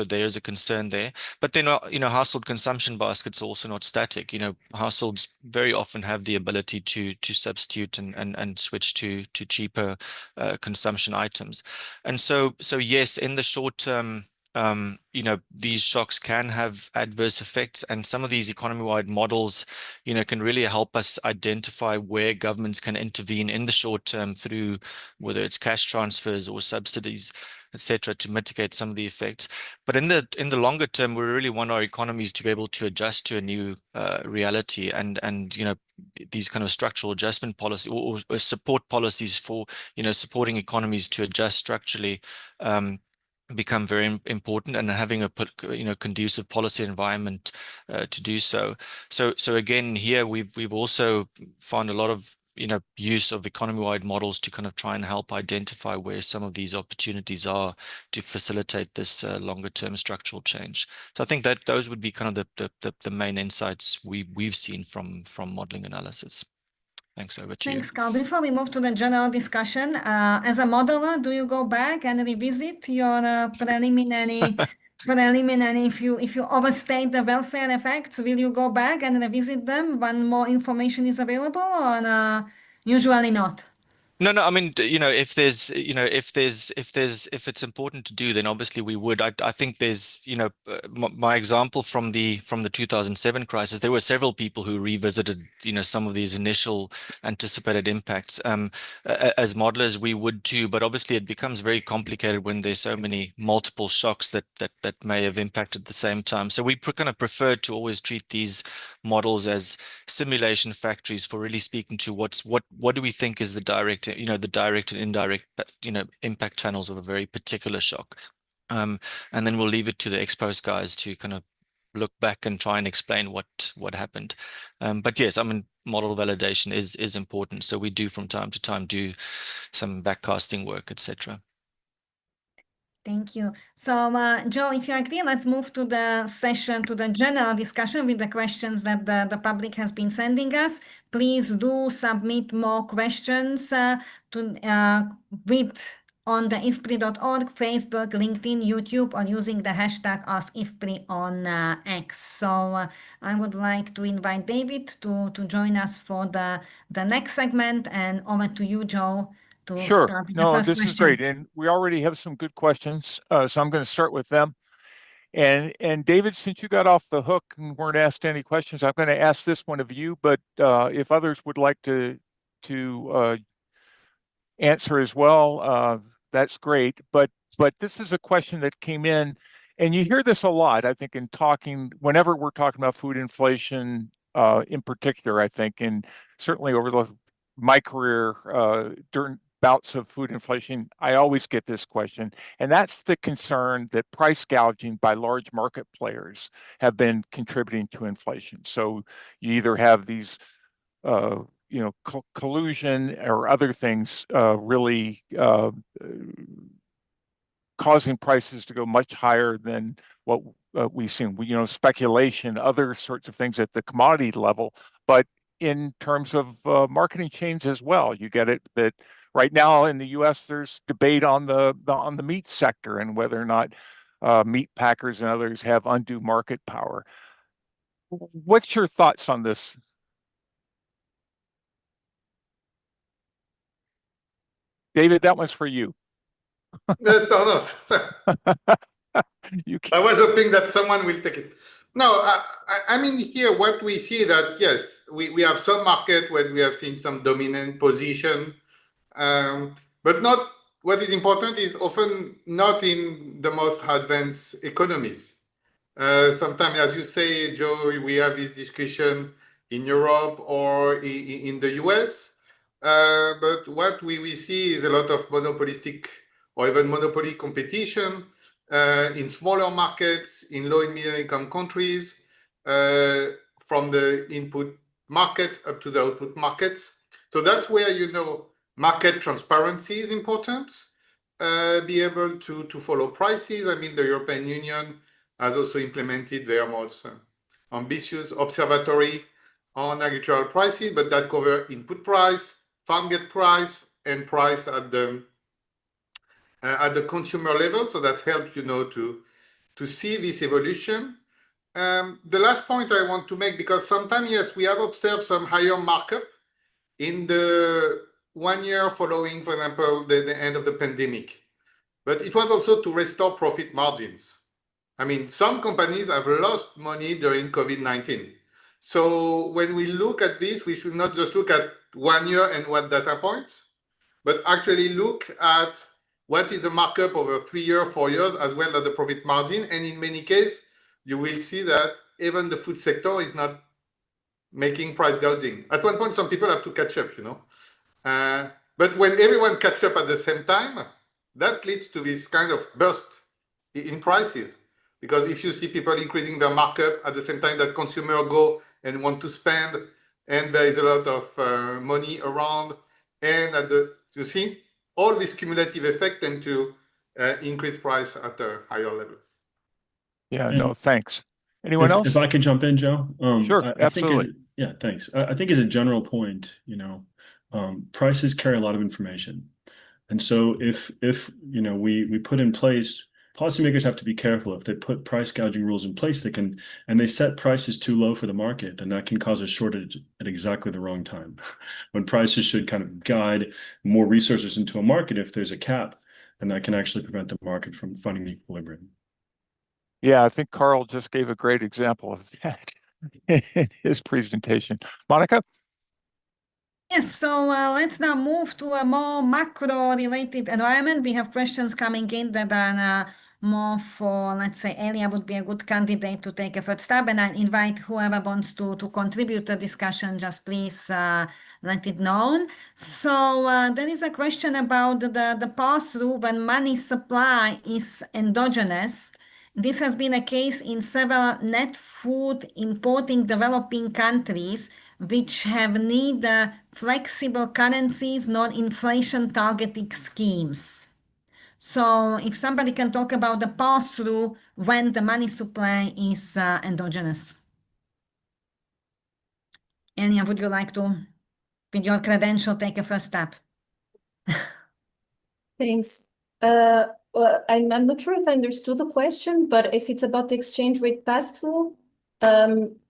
there is a concern there. But then, you know, household consumption baskets are also not static. You know, households very often have the ability to substitute and switch to cheaper consumption items. And so yes, in the short term, you know, these shocks can have adverse effects, and some of these economy-wide models, you know, can really help us identify where governments can intervene in the short term through whether it's cash transfers or subsidies, etc., to mitigate some of the effects. But in the longer term, we really want our economies to be able to adjust to a new reality, and you know, these kind of structural adjustment policy or support policies for, you know, supporting economies to adjust structurally become very important, and having a, you know, conducive policy environment to do so. So again, here we've also found a lot of, you know, use of economy-wide models to kind of try and help identify where some of these opportunities are to facilitate this longer-term structural change. So I think that those would be kind of the main insights we've seen from modeling analysis. Thanks, over to you. Thanks, Karl. Before we move to the general discussion, as a modeler, do you go back and revisit your preliminary, if you overstate the welfare effects, will you go back and revisit them when more information is available, or usually not? No, I mean, you know, if it's important to do, then obviously we would. I think there's, you know, my example from the 2007 crisis, there were several people who revisited, you know, some of these initial anticipated impacts. As modelers, we would too, but obviously it becomes very complicated when there's so many multiple shocks that may have impacted at the same time. So we kind of prefer to always treat these models as simulation factories for really speaking to what do we think is the direct, you know, the direct and indirect, you know, impact channels of a very particular shock. And then we'll leave it to the ex post guys to kind of look back and try and explain what happened. But yes, I mean, model validation is important. So we do from time to time do some backcasting work, etc. Thank you. So, Joe, if you agree, let's move to the session, to the general discussion with the questions that the public has been sending us. Please do submit more questions on the IFPRI.org, Facebook, LinkedIn, YouTube, or using the hashtag #AskIFPRI on X. So I would like to invite David to join us for the next segment, and over to you, Joe. Sure. No, this is great. And we already have some good questions. So I'm going to start with them. And David, since you got off the hook and weren't asked any questions, I'm going to ask this one of you, but if others would like to answer as well, that's great. But this is a question that came in, and you hear this a lot, I think, in talking, whenever we're talking about food inflation in particular, I think, and certainly over my career during bouts of food inflation, I always get this question, and that's the concern that price gouging by large market players have been contributing to inflation. So you either have these, you know, collusion or other things really causing prices to go much higher than what we've seen. You know, speculation, other sorts of things at the commodity level, but in terms of marketing chains as well. You get it that right now in the U.S. there's debate on the meat sector and whether or not meat packers and others have undue market power. What's your thoughts on this? David, that one's for you. Yes, no. I was hoping that someone will take it. No, I mean, here what we see that, yes, we have some market where we have seen some dominant position, but not what is important is often not in the most advanced economies. Sometimes, as you say, Joe, we have this discussion in Europe or in the US. But what we see is a lot of monopolistic or even monopoly competition in smaller markets, in low and middle income countries, from the input market up to the output markets. So that's where, market transparency is important. Be able to follow prices. I mean, the European Union has also implemented their most ambitious observatory on agricultural prices, but that cover input price, farm gate price, and price at the consumer level. So that helps, to see this evolution. The last point I want to make, because sometimes, yes, we have observed some higher markup in the 1 year following, for example, the end of the pandemic. But it was also to restore profit margins. I mean, some companies have lost money during COVID-19. So when we look at this, we should not just look at 1 year and what data points, but actually look at what is the markup over 3 years, 4 years, as well as the profit margin. And in many cases, you will see that even the food sector is not making price gouging. At one point, some people have to catch up, But when everyone catch up at the same time, that leads to this kind of burst in prices. Because if you see people increasing their markup at the same time that consumers go and want to spend, and there is a lot of money around, and you see all this cumulative effect tend to increase price at a higher level. Yeah, And no, thanks. Anyone else? If I can jump in, Joe? Sure, absolutely. Yeah, thanks. I think as a general point, prices carry a lot of information. And so if we put in place, policymakers have to be careful. If they put price gouging rules in place, and they set prices too low for the market, then that can cause a shortage at exactly the wrong time. When prices should kind of guide more resources into a market if there's a cap, and that can actually prevent the market from finding the equilibrium. Yeah, I think Karl just gave a great example of that in his presentation. Monika? Yes, so let's now move to a more macro-related environment. We have questions coming in that are more for, let's say, Helia would be a good candidate to take a first stab, and I invite whoever wants to contribute to the discussion, just please let it known. So there is a question about the pass-through when money supply is endogenous. This has been a case in several net food importing developing countries, which have neither flexible currencies nor inflation targeting schemes. So if somebody can talk about the pass-through when the money supply is endogenous. Anya, would you like to, with your credential, take a first step? Thanks. Well, I'm not sure if I understood the question, but if it's about the exchange rate pass-through,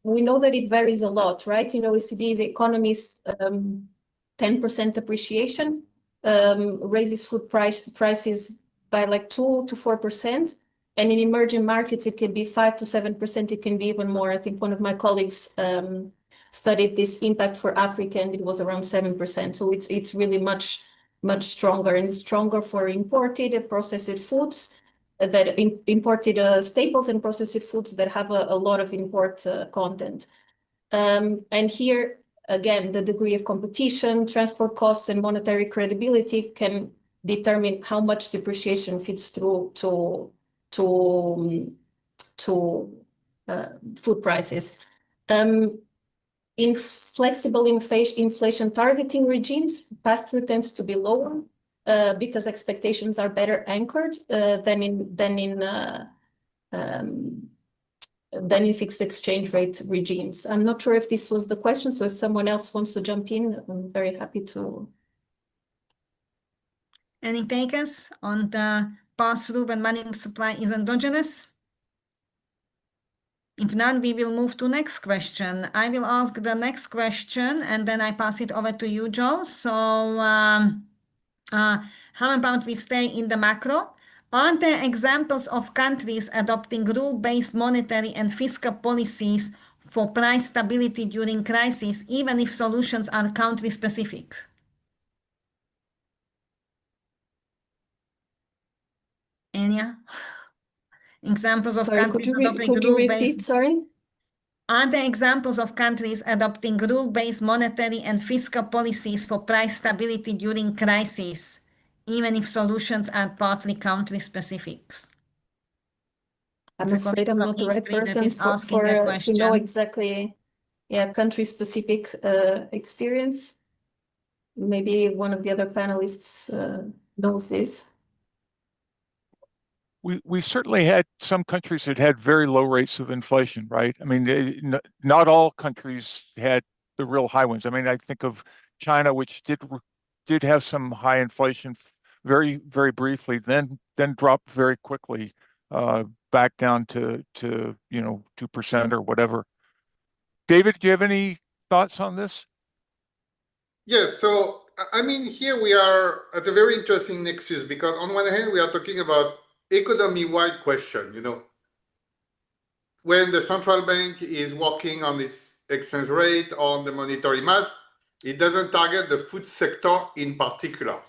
we know that it varies a lot, right? In OECD, the Economist 10% appreciation raises food prices by like 2 to 4%. And in emerging markets, it can be 5 to 7%. It can be even more. I think one of my colleagues studied this impact for Africa, and it was around 7%. So it's really much stronger, and it's stronger for imported and processed foods, that imported staples and processed foods that have a lot of import content. And here, again, the degree of competition, transport costs, and monetary credibility can determine how much depreciation feeds through to food prices. In flexible inflation targeting regimes, pass-through tends to be lower because expectations are better anchored than in fixed exchange rate regimes. I'm not sure if this was the question, so if someone else wants to jump in, I'm very happy to. Any takers on the pass-through when money supply is endogenous? If not, we will move to next question. I will ask the next question, and then I pass it over to you, Joe. So how about we stay in the macro? Are there examples of countries adopting rule-based monetary and fiscal policies for price stability during crisis, even if solutions are country-specific? Kenya? Examples of Sorry, countries adopting could you rule-based. repeat? Sorry. Are there examples of countries adopting rule-based monetary and fiscal policies for price stability during crises, even if solutions are partly country-specific? I'm afraid I'm not the right person to know exactly, country-specific experience. Maybe one of the other panelists knows this. We certainly had some countries that had very low rates of inflation, right? I mean, not all countries had the real high ones. I mean, I think of China, which did have some high inflation very, very briefly, then dropped very quickly back down to 2% or whatever. David, do you have any thoughts on this? Yes, so I mean, here we are at a very interesting nexus, because on one hand, we are talking about economy-wide question, when the central bank is working on its exchange rate, on the monetary mass, it doesn't target the food sector in particular.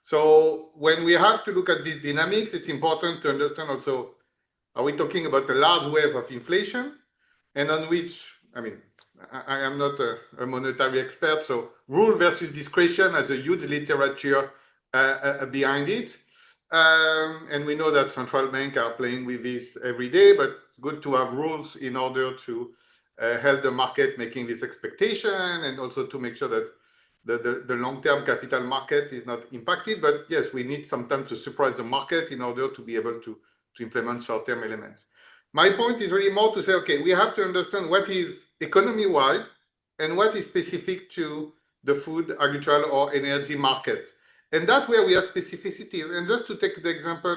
So when we have to look at these dynamics, it's important to understand also, are we talking about a large wave of inflation, and on which, I mean, I am not a monetary expert, so rule versus discretion has a huge literature behind it. And we know that central banks are playing with this every day, but it's good to have rules in order to help the market making this expectation, and also to make sure that the long-term capital market is not impacted. But yes, we need some time to surprise the market in order to be able to implement short-term elements. My point is really more to say, okay, we have to understand what is economy-wide and what is specific to the food, agricultural, or energy market. And that's where we have specificities. And just to take the example,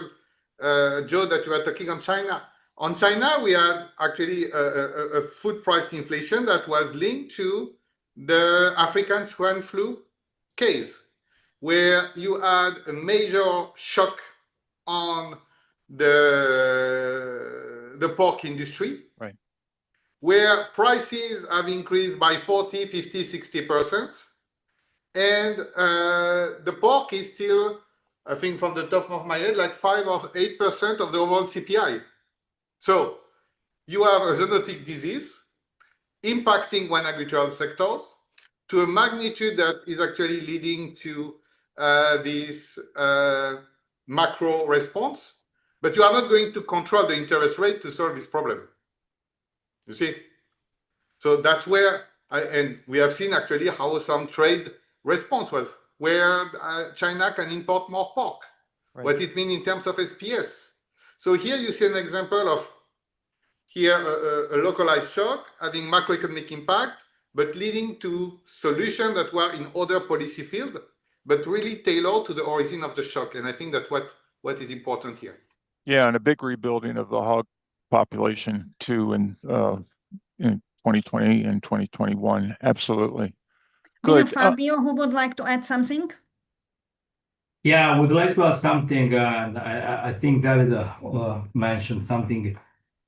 Joe, that you were talking on China. On China, we had actually a food price inflation that was linked to the African swine flu case, where you had a major shock on the pork industry, right, where prices have increased by 40, 50, 60%. And the pork is still, I think from the top of my head, like 5 or 8% of the overall CPI. So you have a zoonotic disease impacting one agricultural sectors to a magnitude that is actually leading to this macro response. But you are not going to control the interest rate to solve this problem. You see? So that's where, and we have seen actually how some trade response was, where China can import more pork, right, what it means in terms of SPS. So here you see an example of here a localized shock having macroeconomic impact, but leading to solutions that were in other policy field, but really tailored to the origin of the shock. And I think that's what is important here. Yeah, and a big rebuilding of the hog population too in 2020 and 2021. Absolutely. Good. Fabio, who would like to add something? Yeah, I would like to add something. I think David mentioned something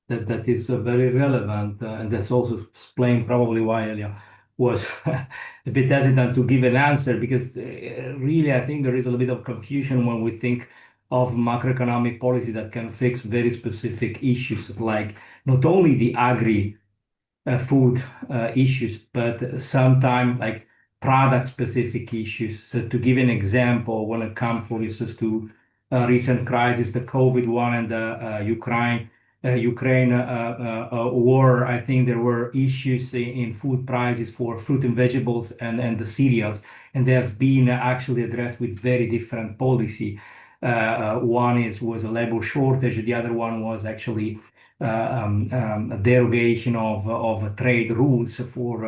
that is very relevant, and that's also explained probably why Helia was a bit hesitant to give an answer, because really I think there is a little bit of confusion when we think of macroeconomic policy that can fix very specific issues, like not only the agri-food issues, but sometimes like product-specific issues. So to give an example, when it comes, for instance, to recent crisis, the COVID one and the Ukraine war, I think there were issues in food prices for fruit and vegetables and the cereals, and they have been actually addressed with very different policy. One was a labor shortage, the other one was actually a derogation of trade rules for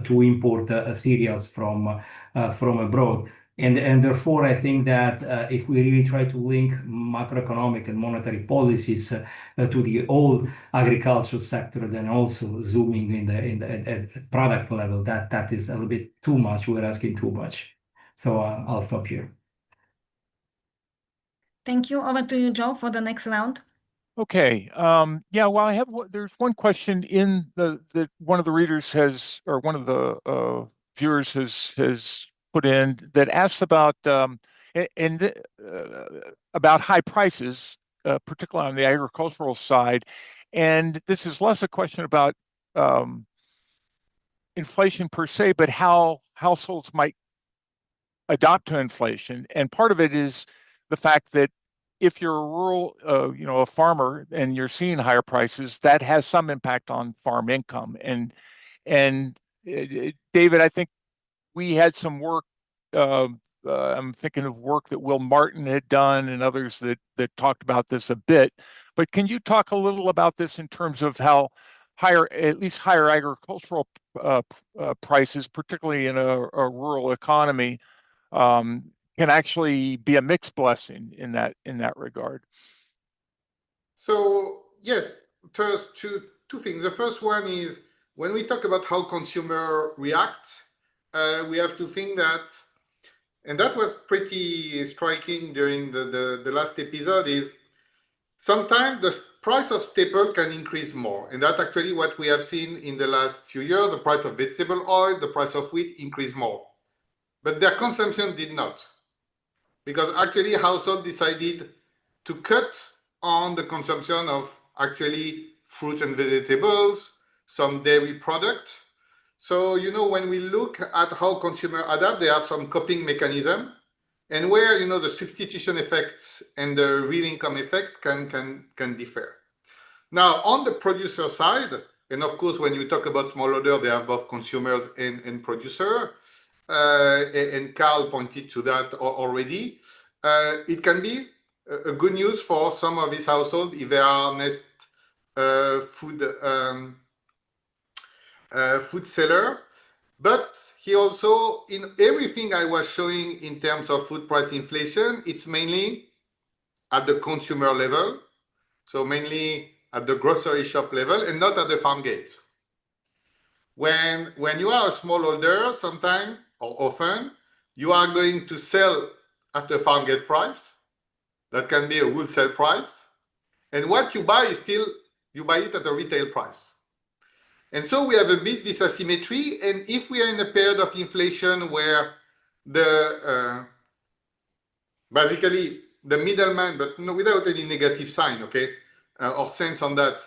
to import cereals from abroad. And therefore, I think that if we really try to link macroeconomic and monetary policies to the whole agricultural sector, then also zooming in the product level, that is a little bit too much. We're asking too much. So I'll stop here. Thank you. Over to you, Joe, for the next round. Okay. Yeah. Well, there's one question in that one of the readers has, or one of the viewers has put in, that asks about and about high prices, particularly on the agricultural side. And this is less a question about inflation per se, but how households might adapt to inflation. And part of it is the fact that if you're a rural, a farmer, and you're seeing higher prices, that has some impact on farm income. And David, I think we had some work. I'm thinking of work that Will Martin had done and others that talked about this a bit. But can you talk a little about this in terms of how at least higher agricultural prices, particularly in a rural economy, can actually be a mixed blessing in that regard? So yes, first two things. The first one is when we talk about how consumer react, we have to think that, and that was pretty striking during the last episode, is sometimes the price of staple can increase more. And that's actually what we have seen in the last few years. The price of vegetable oil, the price of wheat increased more. But their consumption did not. Because actually households decided to cut on the consumption of actually fruits and vegetables, some dairy products. So, when we look at how consumers adapt, they have some coping mechanism, and where, the substitution effects and the real income effect can differ. Now, on the producer side, and of course, when you talk about smallholder, they have both consumers and producer, and Karl pointed to that already. It can be a good news for some of these households if they are honest food seller. But he also, in everything I was showing in terms of food price inflation, it's mainly at the consumer level, so mainly at the grocery shop level and not at the farm gate. When you are a smallholder, sometimes or often, you are going to sell at the farm gate price. That can be a wholesale price. And what you buy is still, you buy it at a retail price. And so we have a bit this asymmetry. And if we are in a period of inflation where basically the middleman, but without any negative sign, okay, or sense on that,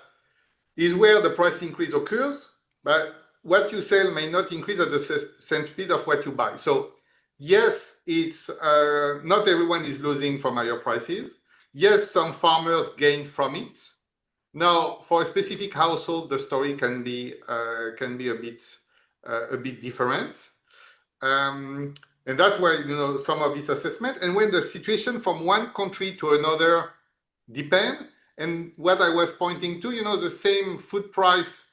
is where the price increase occurs, but what you sell may not increase at the same speed of what you buy. So yes, it's not everyone is losing from higher prices. Yes, some farmers gain from it. Now, for a specific household, the story can be a bit different, and that's why some of this assessment. And when the situation from one country to another depend, and what I was pointing to, the same food price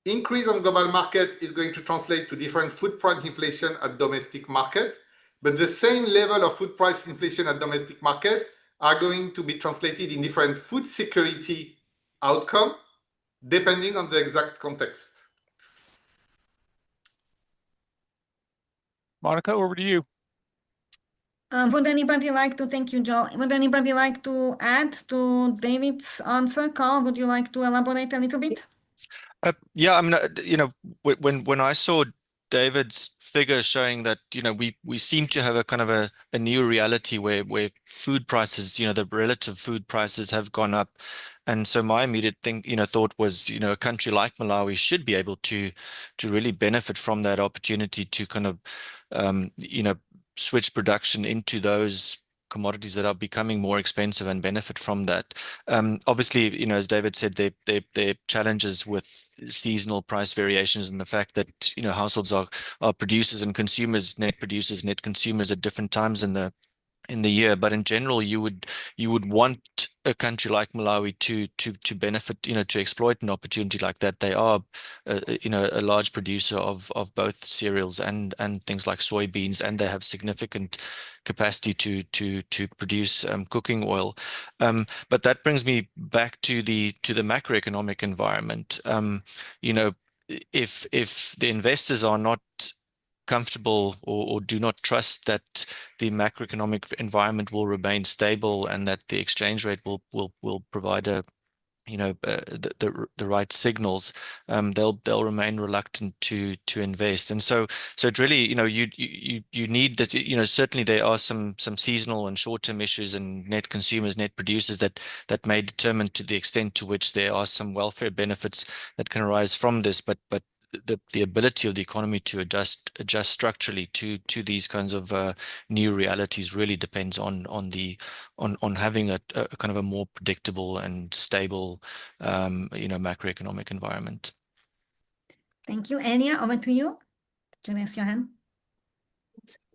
increase on global market is going to translate to different food price inflation at domestic market, but the same level of food price inflation at domestic market are going to be translated in different food security outcome, depending on the exact context. Monika, over to you. Would anybody like to, thank you, Joe. Would anybody like to add to David's answer? Karl, would you like to elaborate a little bit? Yeah, I mean, when I saw David's figure showing that, we seem to have a kind of a new reality where food prices, the relative food prices have gone up. And so my immediate thought was, a country like Malawi should be able to really benefit from that opportunity to kind of, switch production into those commodities that are becoming more expensive and benefit from that. Obviously, as David said, there are challenges with seasonal price variations and the fact that households are producers and consumers, net consumers at different times in the year. But in general, you would want a country like Malawi to benefit, to exploit an opportunity like that. They are a large producer of both cereals and things like soybeans, and they have significant capacity to produce cooking oil. But that brings me back to the macroeconomic environment. If the investors are not comfortable or do not trust that the macroeconomic environment will remain stable and that the exchange rate will provide a the right signals, they'll remain reluctant to invest. And so it really, you need that. Certainly there are some seasonal and short-term issues, and net consumers, net producers that may determine to the extent to which there are some welfare benefits that can arise from this, but the ability of the economy to adjust structurally to these kinds of new realities really depends on having a kind of a more predictable and stable macroeconomic environment. Thank you. Helia, over to you. Can I raise your hand?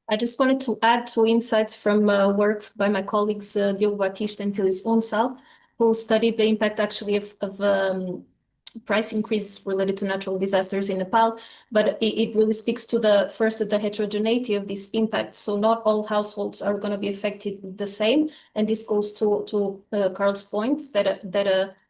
I just wanted to add two insights from work by my colleagues Diogo Batista and Filiz Unsal, who studied the impact actually of price increases related to natural disasters in Nepal, but it really speaks to the heterogeneity of this impact. So not all households are going to be affected the same, and this goes to Karl's point that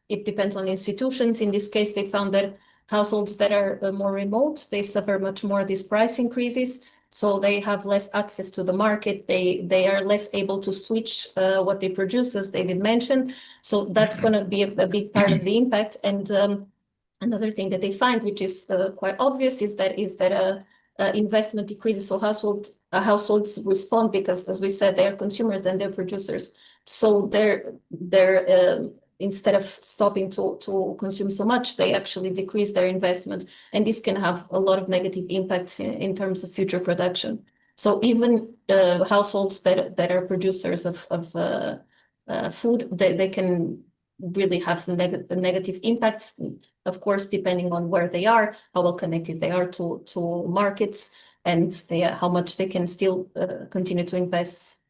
it depends on institutions. In this case, they found that households that are more remote, they suffer much more these price increases. So they have less access to the market. They are less able to switch what they produce, as David mentioned. So that's going to be a big part of the impact. And another thing that they find, which is quite obvious, is that investment decreases. So households respond because, as we said, they are consumers and they're producers. So they're instead of stopping to consume so much, they actually decrease their investment, and this can have a lot of negative impacts in terms of future production. So even households that are producers of food, they can really have negative impacts, of course, depending on where they are, how well connected they are to markets, and how much they can still continue to invest.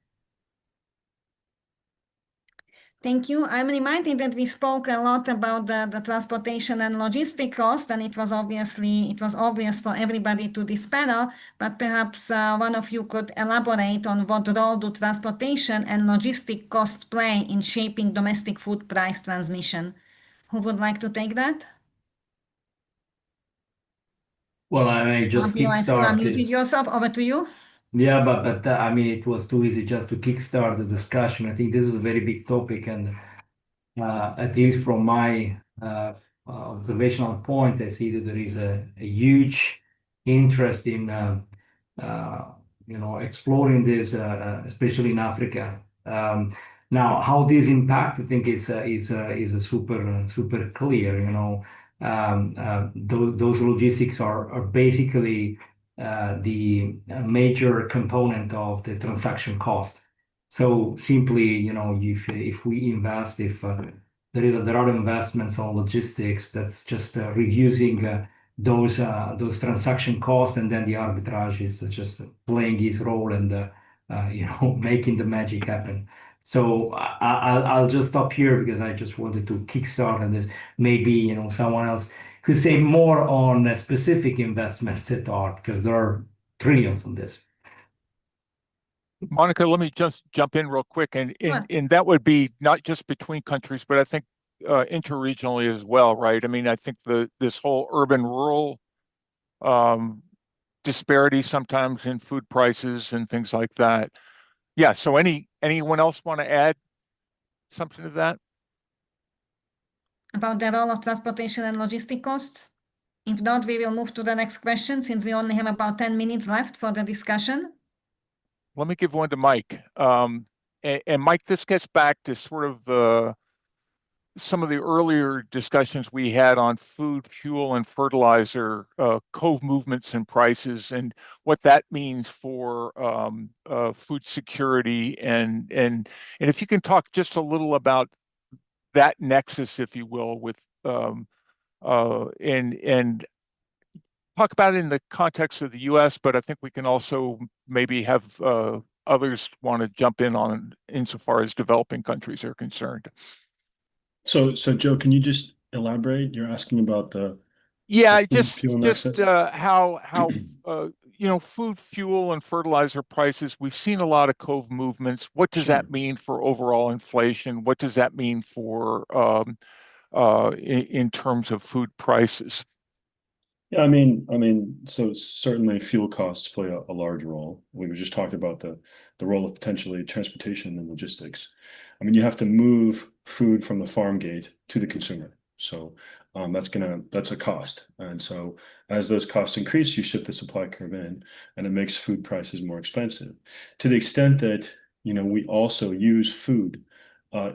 Thank you. I'm reminded that we spoke a lot about the transportation and logistic cost, and it was obvious for everybody to this panel, but perhaps one of you could elaborate on what role do transportation and logistic costs play in shaping domestic food price transmission. Who would like to take that? Well, I may just Fabio, I see you kickstart unmuted this. yourself. Over to you. Yeah, but I mean, it was too easy just to kickstart the discussion. I think this is a very big topic, and at least from my observational point, I see that there is a huge interest in exploring this, especially in Africa. Now, how this impact, I think, is a super clear. Those logistics are basically the major component of the transaction cost. So simply, if we invest, if there are investments on logistics, that's just reducing those transaction costs, and then the arbitrage is just playing its role and making the magic happen. So I'll just stop here because I just wanted to kickstart on this. Maybe someone else could say more on specific investments that are, because there are trillions on this. Monika, let me just jump in real quick, and that would be not just between countries, but I think interregionally as well, right? I mean, I think this whole urban-rural disparity sometimes in food prices and things like that. Yeah. So anyone else want to add something to that? About the role of transportation and logistic costs? If not, we will move to the next question, since we only have about 10 minutes left for the discussion. Let me give one to Mike. And Mike, this gets back to sort of some of the earlier discussions we had on food, fuel, and fertilizer cove movements and prices, and what that means for food security, and if you can talk just a little about that nexus, if you will, with and talk about it in the context of the U.S., but I think we can also maybe have others want to jump in on insofar as developing countries are concerned. So Joe, can you just elaborate? You're asking about the fuel nexus? How food, fuel, and fertilizer prices. We've seen a lot of cove movements. What does that mean for overall inflation? What does that mean for in terms of food prices? Yeah, so certainly fuel costs play a large role. We just talked about the role of potentially transportation and logistics. You have to move food from the farm gate to the consumer. So that's a cost. And so as those costs increase, you shift the supply curve in, and it makes food prices more expensive. To the extent that, we also use food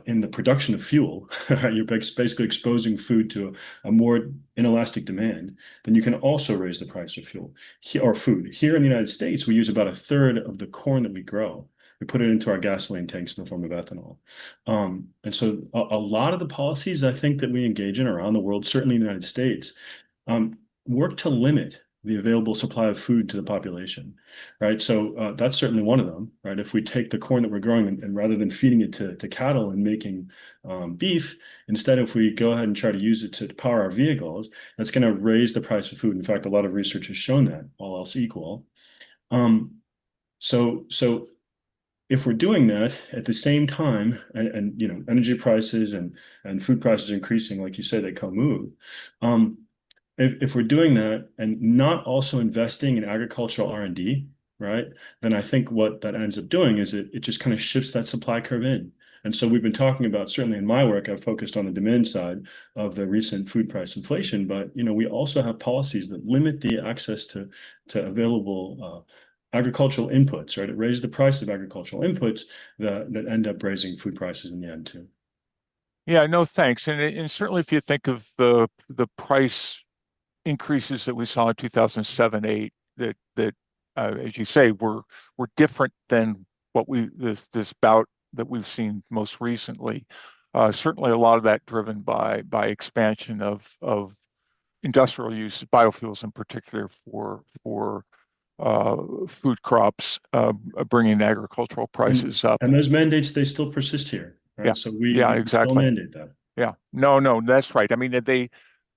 in the production of fuel, you're basically exposing food to a more inelastic demand, then you can also raise the price of fuel or food. Here in the United States, we use about a third of the corn that we grow. We put it into our gasoline tanks in the form of ethanol. And so a lot of the policies I think that we engage in around the world, certainly in the United States, work to limit the available supply of food to the population, right? So that's certainly one of them, right? If we take the corn that we're growing and rather than feeding it to cattle and making beef, instead, if we go ahead and try to use it to power our vehicles, that's going to raise the price of food. In fact, a lot of research has shown that, all else equal. So if we're doing that at the same time, and energy prices and food prices increasing, like you say, they co-move. If we're doing that and not also investing in agricultural R&D, right, then I think what that ends up doing is it just kind of shifts that supply curve in. And so we've been talking about, certainly in my work, I've focused on the demand side of the recent food price inflation, but we also have policies that limit the access to available agricultural inputs, right? It raises the price of agricultural inputs that end up raising food prices in the end too. Yeah, no, thanks. And certainly if you think of the price increases that we saw in 2007-8, that as you say, were different than what this bout that we've seen most recently. Certainly a lot of that driven by expansion of industrial use, biofuels in particular for food crops, bringing agricultural prices up. And those mandates, they still persist here, right? Yeah. So we exactly. still mandate that. Yeah, no, that's right. They,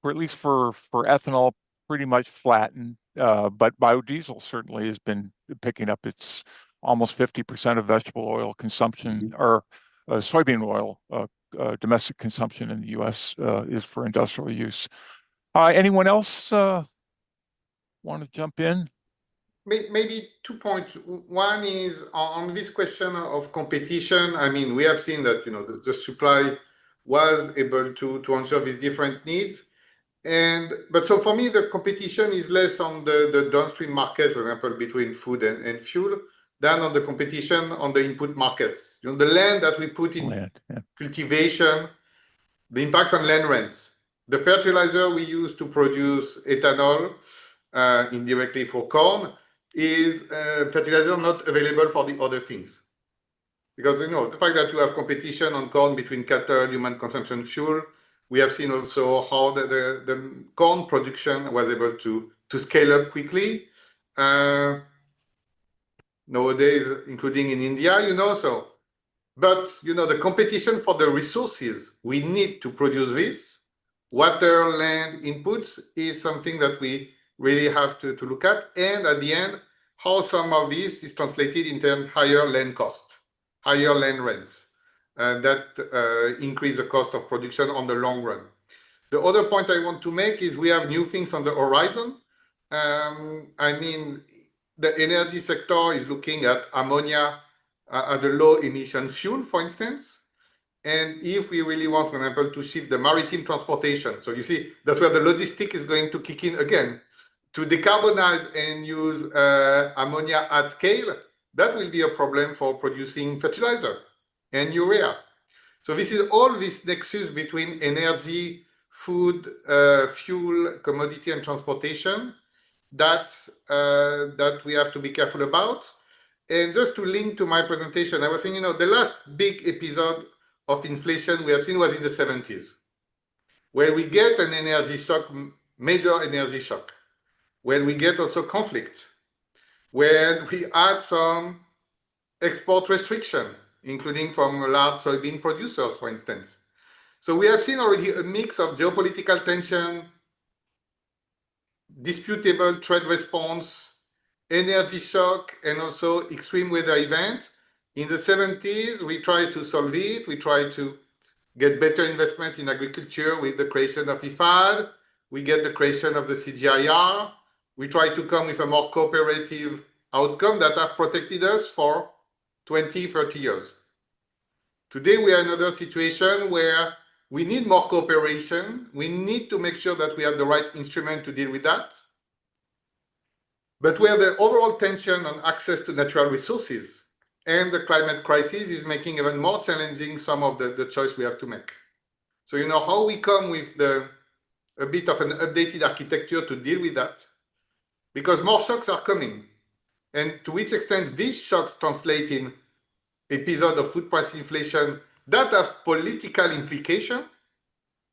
or at least for ethanol, pretty much flattened, but biodiesel certainly has been picking up. It's almost 50% of vegetable oil consumption, or soybean oil domestic consumption in the U.S. Is for industrial use. Anyone else want to jump in? Maybe 2 points. One is on this question of competition. We have seen that the supply was able to answer these different needs. But so for me, the competition is less on the downstream market, for example, between food and fuel, than on the competition on the input markets. The land that we put in cultivation, the impact on land rents, the fertilizer we use to produce ethanol indirectly for corn is fertilizer not available for the other things. Because the fact that you have competition on corn between cattle, human consumption fuel, we have seen also how the corn production was able to scale up quickly nowadays, including in India, But the competition for the resources we need to produce this, water, land, inputs, is something that we really have to look at. And at the end, how some of this is translated into higher land cost, higher land rents, and that increase the cost of production on the long run. The other point I want to make is we have new things on the horizon. The energy sector is looking at ammonia as a low emission fuel, for instance. And if we really want, for example, to shift the maritime transportation, so you see, that's where the logistic is going to kick in again. To decarbonize and use ammonia at scale, that will be a problem for producing fertilizer and urea. So this is all this nexus between energy, food, fuel, commodity, and transportation that we have to be careful about. And just to link to my presentation, I was saying, the last big episode of inflation we have seen was in the 70s, where we get an energy shock, major energy shock, when we get also conflict, when we add some export restriction, including from large soybean producers, for instance. So we have seen already a mix of geopolitical tension, disputable trade response, energy shock, and also extreme weather event. In the 70s, we tried to solve it. We tried to get better investment in agriculture with the creation of IFPRI. we get the creation of the CGIR. We try to come with a more cooperative outcome that have protected us for 20, 30 years. Today, we are in another situation where we need more cooperation. We need to make sure that we have the right instrument to deal with that. But where the overall tension on access to natural resources and the climate crisis is making even more challenging some of the choice we have to make. So, how we come with a bit of an updated architecture to deal with that, because more shocks are coming. And to which extent these shocks translate in episode of food price inflation that have political implication,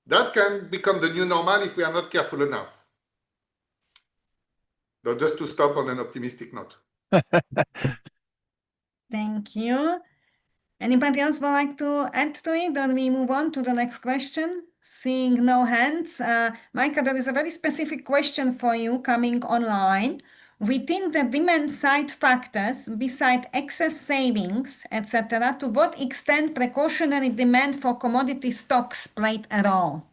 that can become the new normal if we are not careful enough. So just to stop on an optimistic note. Thank you. Anybody else would like to add to it, or we move on to the next question? Seeing no hands. Micah, there is a very specific question for you coming online. Within the demand side factors, beside excess savings, etc., to what extent precautionary demand for commodity stocks played a role?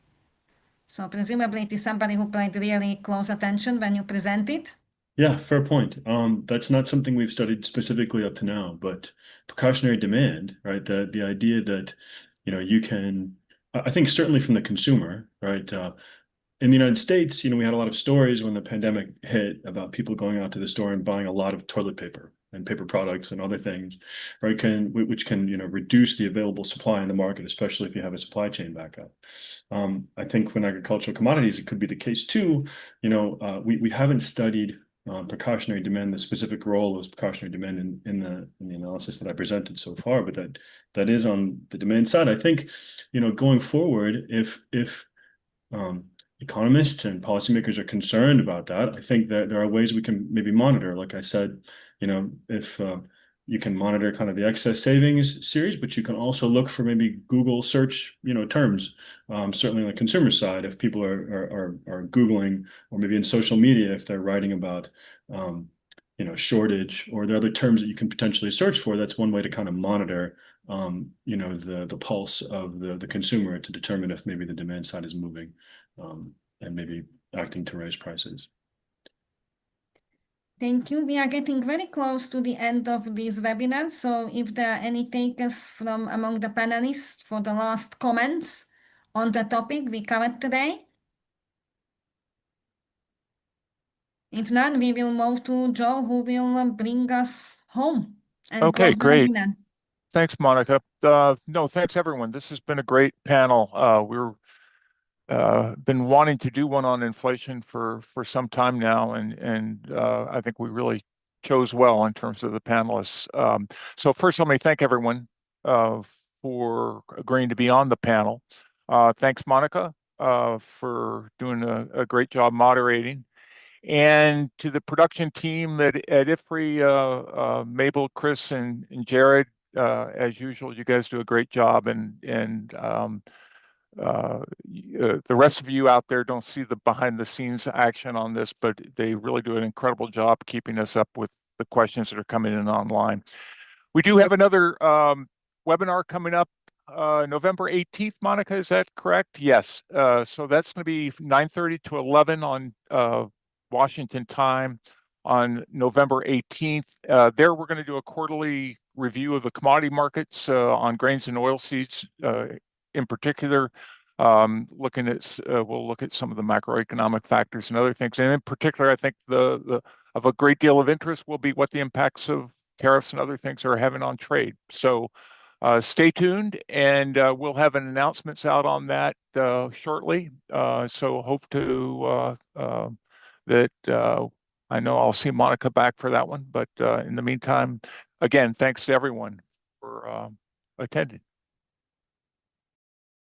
So presumably it is somebody who paid really close attention when you presented. Yeah, fair point. That's not something we've studied specifically up to now, but precautionary demand, right? The idea that, you can, I think certainly from the consumer, right? In the United States, we had a lot of stories when the pandemic hit about people going out to the store and buying a lot of toilet paper and paper products and other things, right? Which can, reduce the available supply in the market, especially if you have a supply chain backup. I think when agricultural commodities, it could be the case too. We haven't studied precautionary demand, the specific role of precautionary demand in the analysis that I presented so far, but that is on the demand side. I think, going forward, if economists and policymakers are concerned about that, I think that there are ways we can maybe monitor. Like I said, if you can monitor kind of the excess savings series, but you can also look for maybe Google search, terms. Certainly on the consumer side, if people are Googling, or maybe in social media, if they're writing about, shortage, or the other terms that you can potentially search for, that's one way to kind of monitor, the pulse of the consumer to determine if maybe the demand side is moving, and maybe acting to raise prices. Thank you. We are getting very close to the end of this webinar. So if there are any takers from among the panelists for the last comments on the topic we covered today. If not, we will move to Joe, who will bring us home and Okay, close the great. webinar. Thanks, Monika. No, thanks everyone. This has been a great panel. We're been wanting to do one on inflation for some time now, and I think we really chose well in terms of the panelists. So first, let me thank everyone for agreeing to be on the panel. Thanks, Monika, for doing a great job moderating. And to the production team at IFPRI, Mabel, Chris, and Jared, as usual, you guys do a great job, and the rest of you out there don't see the behind the scenes action on this, but they really do an incredible job keeping us up with the questions that are coming in online. We do have another webinar coming up November 18th, Monika, is that correct? Yes. So that's going to be 9:30 to 11 on Washington time on November 18th. There we're going to do a quarterly review of the commodity markets on grains and oilseeds in particular. We'll look at some of the macroeconomic factors and other things. And in particular, I think of a great deal of interest will be what the impacts of tariffs and other things are having on trade. So stay tuned, and we'll have an announcements out on that shortly. So hope to I know I'll see Monika back for that one, but in the meantime, again, thanks to everyone for attending.